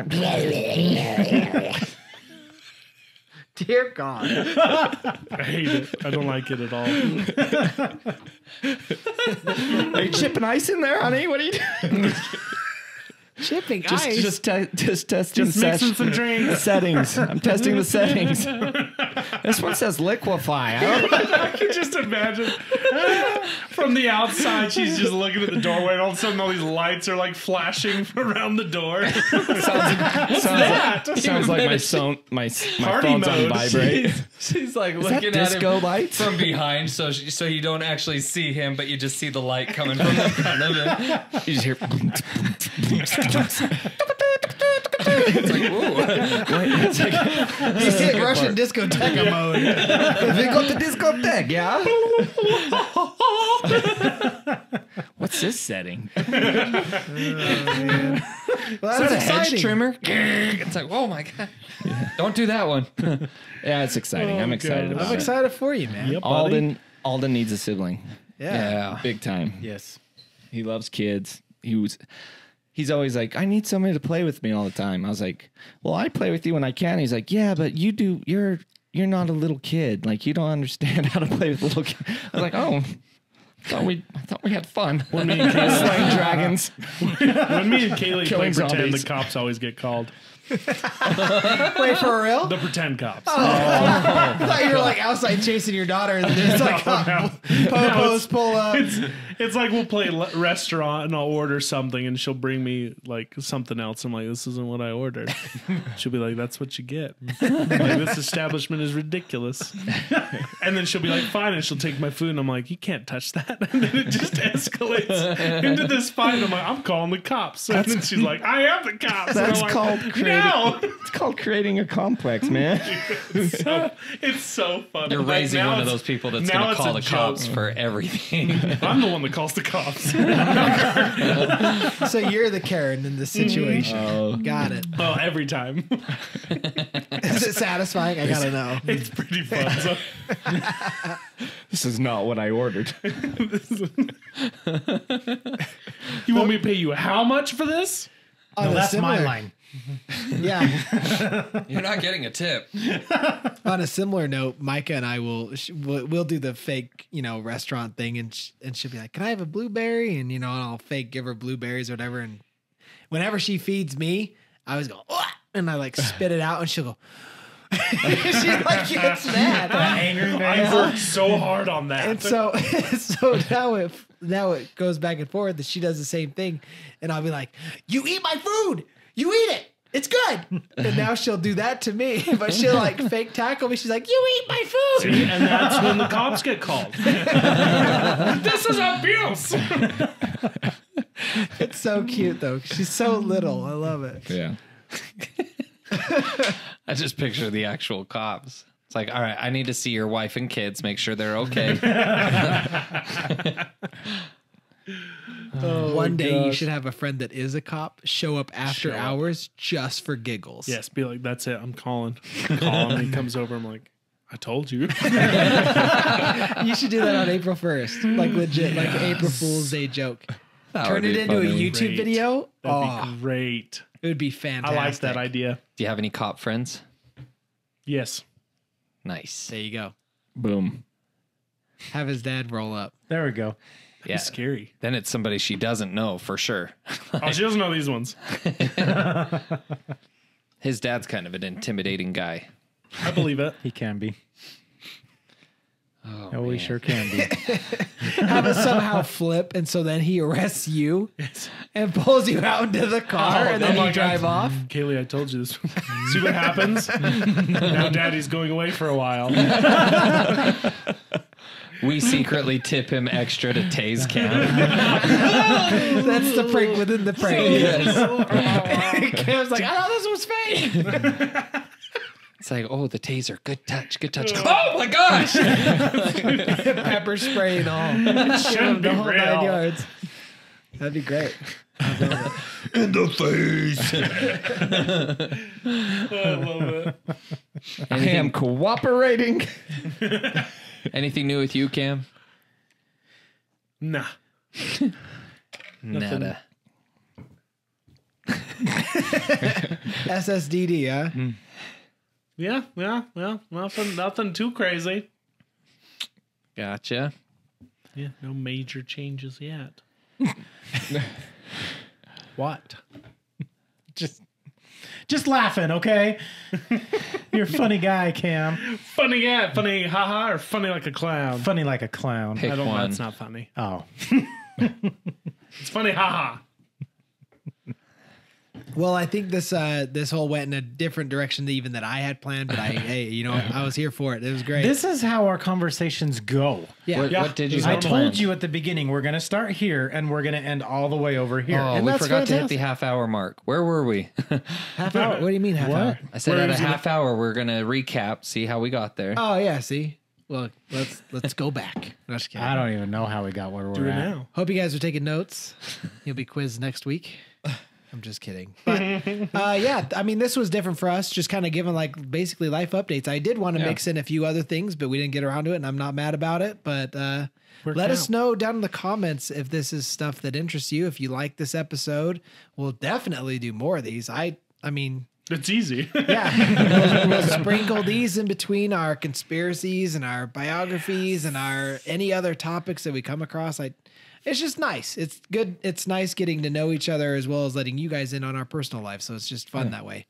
S5: Dear God.
S2: I hate it. I don't like it at all.
S4: Are you chipping ice in there, honey? What are you doing?
S5: Chipping ice.
S4: Just testing
S2: Just mixing some drinks.
S4: settings. I'm testing the settings. This one says liquefy. I don't know.
S2: I can just imagine from the outside, she's just looking at the doorway, and all of a sudden, all these lights are like flashing around the door.
S4: Sounds like my
S2: Party
S4: phone's on
S2: mode.
S4: vibrate.
S1: She's like
S4: Is that
S1: looking at
S4: disco
S1: him
S4: lights?
S1: from behind, so you don't actually see him, but you just see the light coming from the front of him.
S4: You just hear.
S1: It's like, ooh.
S4: It's like,
S5: He's hit Russian discotheque mode.
S4: they go to discotheque, yeah. What's this setting?
S5: Well, that's
S1: Is that a hedge
S5: exciting.
S1: trimmer? It's like, oh my god! Don't do that one.
S4: Yeah, it's exciting. I'm excited
S2: God.
S4: about
S5: I'm
S4: it.
S5: excited for you, man.
S2: Yep, buddy.
S4: Alden needs a sibling.
S5: Yeah.
S4: Big time.
S3: Yes.
S4: He loves kids. He's always like, I need somebody to play with me all the time. I was like, well, I play with you when I can. He's like, yeah, but you're not a little kid. Like, you don't understand how to play with little kids. I was like, oh, I thought we had fun.
S2: When me and Kaylee,
S4: Slaying dragons.
S2: when me and Kaylee play
S4: Killing
S2: pretend,
S4: zombies.
S2: the cops always get called.
S5: Wait, for real?
S2: The pretend cops.
S5: I thought you were like outside chasing your daughter and there's like popos pull up.
S2: It's like we'll play restaurant and I'll order something and she'll bring me like something else. I'm like, this isn't what I ordered. She'll be like, that's what you get. I'm like, this establishment is ridiculous. And then she'll be like, fine, and she'll take my food and I'm like, you can't touch that. And then it just escalates into this fight. I'm like, I'm calling the cops. And then she's like, I am the cops.
S4: That's
S2: and I'm
S4: called
S2: like,
S4: creating.
S2: no.
S4: It's called creating a complex, man.
S2: It's so funny.
S1: You're
S2: Like,
S1: raising
S2: now
S1: one of
S2: it's-
S1: those people that's
S2: now
S1: going to
S2: it's
S1: call
S2: a
S1: the cops
S2: joke.
S1: for everything.
S2: I'm the one that calls the cops.
S5: So you're the Karen in this situation.
S4: Oh.
S5: Got it.
S2: Oh, every time.
S5: Is it satisfying? I gotta know.
S2: It's pretty fun. So,
S4: This is not what I ordered.
S2: you want me to pay you how much for this?
S5: On
S3: No,
S5: a
S3: that's my
S5: similar-
S3: line.
S5: Yeah.
S1: You're not getting a tip.
S5: On a similar note, Micah and I we'll do the fake, restaurant thing, and she'll be like, "Can I have a blueberry?" And and I'll fake give her blueberries or whatever. And whenever she feeds me, I always go, "Ugh," and I like spit it out, and she'll go. She like gets mad.
S3: Angry
S2: I worked so hard on that.
S5: And so now it goes back and forth that she does the same thing, and I'll be like, "You eat my food. You eat it. It's good." And now she'll do that to me, but she'll like fake tackle me. She's like, "You eat my food."
S2: See, and that's when the cops get called. This is abuse.
S5: so cute though. She's so little. I love it.
S4: Yeah.
S1: I just picture the actual cops. It's like, all right, I need to see your wife and kids, make sure they're okay.
S5: One day you should have a friend that is a cop show up after
S2: Show up.
S5: hours just for giggles.
S2: Yes, be like, that's it. I'm calling. Call him. He comes over. I'm like, I told you.
S5: You should do that on April 1st. Like legit, like an April Fool's Day joke.
S1: That
S5: Turn
S1: would
S5: it
S1: be
S5: into a
S1: funny.
S5: YouTube
S2: Great.
S5: video.
S2: That'd be great.
S5: It would be fantastic.
S2: I like that idea.
S1: Do you have any cop friends?
S2: Yes.
S1: Nice.
S5: There you go.
S4: Boom.
S5: Have his dad roll up.
S3: There we go.
S1: Yeah.
S2: It's scary.
S1: Then it's somebody she doesn't know for sure.
S2: Oh, she doesn't know these ones.
S1: His dad's kind of an intimidating guy.
S2: I believe it.
S3: He can be.
S1: Oh,
S3: Oh, we
S1: man.
S3: sure can be.
S5: Have it somehow flip, and so then he arrests you and pulls you out into the car, and then
S2: I'm
S5: you
S2: like,
S5: drive off.
S2: Kaylee, I told you this. See what happens? Now daddy's going away for a while.
S1: We secretly tip him extra to tase Cam.
S5: That's the prank within the prank. Cam's like, I thought this was fake.
S1: It's like, oh, the taser. Good touch. Good touch. Oh my gosh.
S5: Pepper spray and all.
S2: Shouldn't be
S5: The whole
S2: real.
S5: 9 yards. That'd be great.
S1: In the face.
S2: I love it.
S4: I am cooperating.
S1: Anything new with you, Cam?
S2: Nah.
S1: Nada.
S5: SSDD, huh?
S2: Yeah. Nothing too crazy.
S1: Gotcha.
S2: Yeah, no major changes yet. What?
S3: Just laughing, okay? You're a funny guy, Cam.
S2: Funny, yeah. Funny, haha, or funny like a clown?
S3: Funny like a clown.
S1: Pick
S2: I don't know.
S1: one.
S2: That's not funny.
S3: Oh.
S2: It's funny, haha.
S5: Well, I think this whole went in a different direction even than I had planned, but hey, you know, I was here for it. It was great.
S3: This is how our conversations go.
S5: yeah.
S1: What did you
S3: I
S1: have
S3: told
S1: planned?
S3: you at the beginning, we're going to start here and we're going to end all the way over here.
S1: Oh,
S5: And
S1: we
S5: that's
S1: forgot to hit the
S5: fantastic.
S1: half-hour mark. Where were we?
S5: Half hour? What do you mean half hour?
S1: I said
S2: Where
S1: at a
S2: is it?
S1: half hour, we're going to recap, see how we got there.
S5: Oh yeah, see? Well, let's go back. No, just kidding.
S3: I don't even know how we got where
S2: Do
S3: we're
S2: it
S3: at.
S2: now.
S5: Hope you guys are taking notes. You'll be quizzed next week. I'm just kidding. But yeah, I mean, this was different for us, just kind of giving like basically life updates. I did want to mix in a few other things, but we didn't get around to it, and I'm not mad about it. But let us know down in the comments if this is stuff that interests you. If you like this episode, we'll definitely do more of these. I mean,
S2: It's easy.
S5: yeah, we'll sprinkle these in between our conspiracies and our biographies and our any other topics that we come across. It's just nice. It's good. It's nice getting to know each other as well as letting you guys in on our personal life. So it's just fun that way.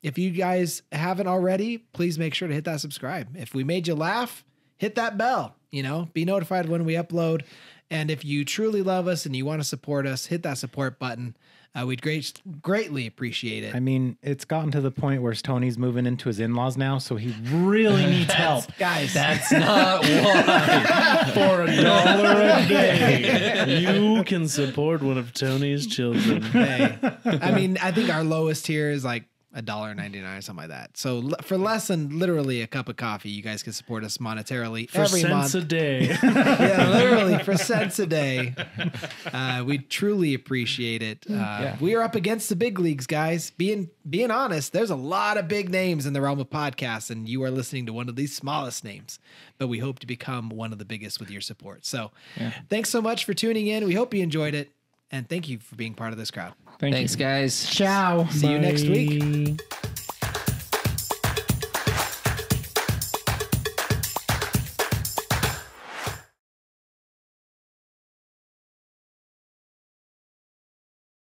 S5: If you guys haven't already, please make sure to hit that subscribe. If we made you laugh, hit that bell. You know, be notified when we upload. And if you truly love us and you want to support us, hit that support button. We'd greatly appreciate it.
S3: I mean, it's gotten to the point where Tony's moving into his in-laws now, so he really needs help.
S5: Guys,
S1: That's not why.
S2: For $1 a day, you can support one of Tony's children.
S5: hey, I mean, I think our lowest tier is like $1.99 or something like that. So for less than literally a cup of coffee, you guys can support us monetarily
S2: For
S5: every
S2: cents
S5: month.
S2: a day.
S5: Yeah, literally for cents a day. We truly appreciate it. We are up against the big leagues, guys. Being honest, there's a lot of big names in the realm of podcasts, and you are listening to one of these smallest names. But we hope to become one of the biggest with your support. So thanks so much for tuning in. We hope you enjoyed it. And thank you for being part of this crowd.
S4: Thank
S1: Thanks,
S4: you.
S1: guys.
S3: Ciao.
S5: See you next week.
S2: Bye.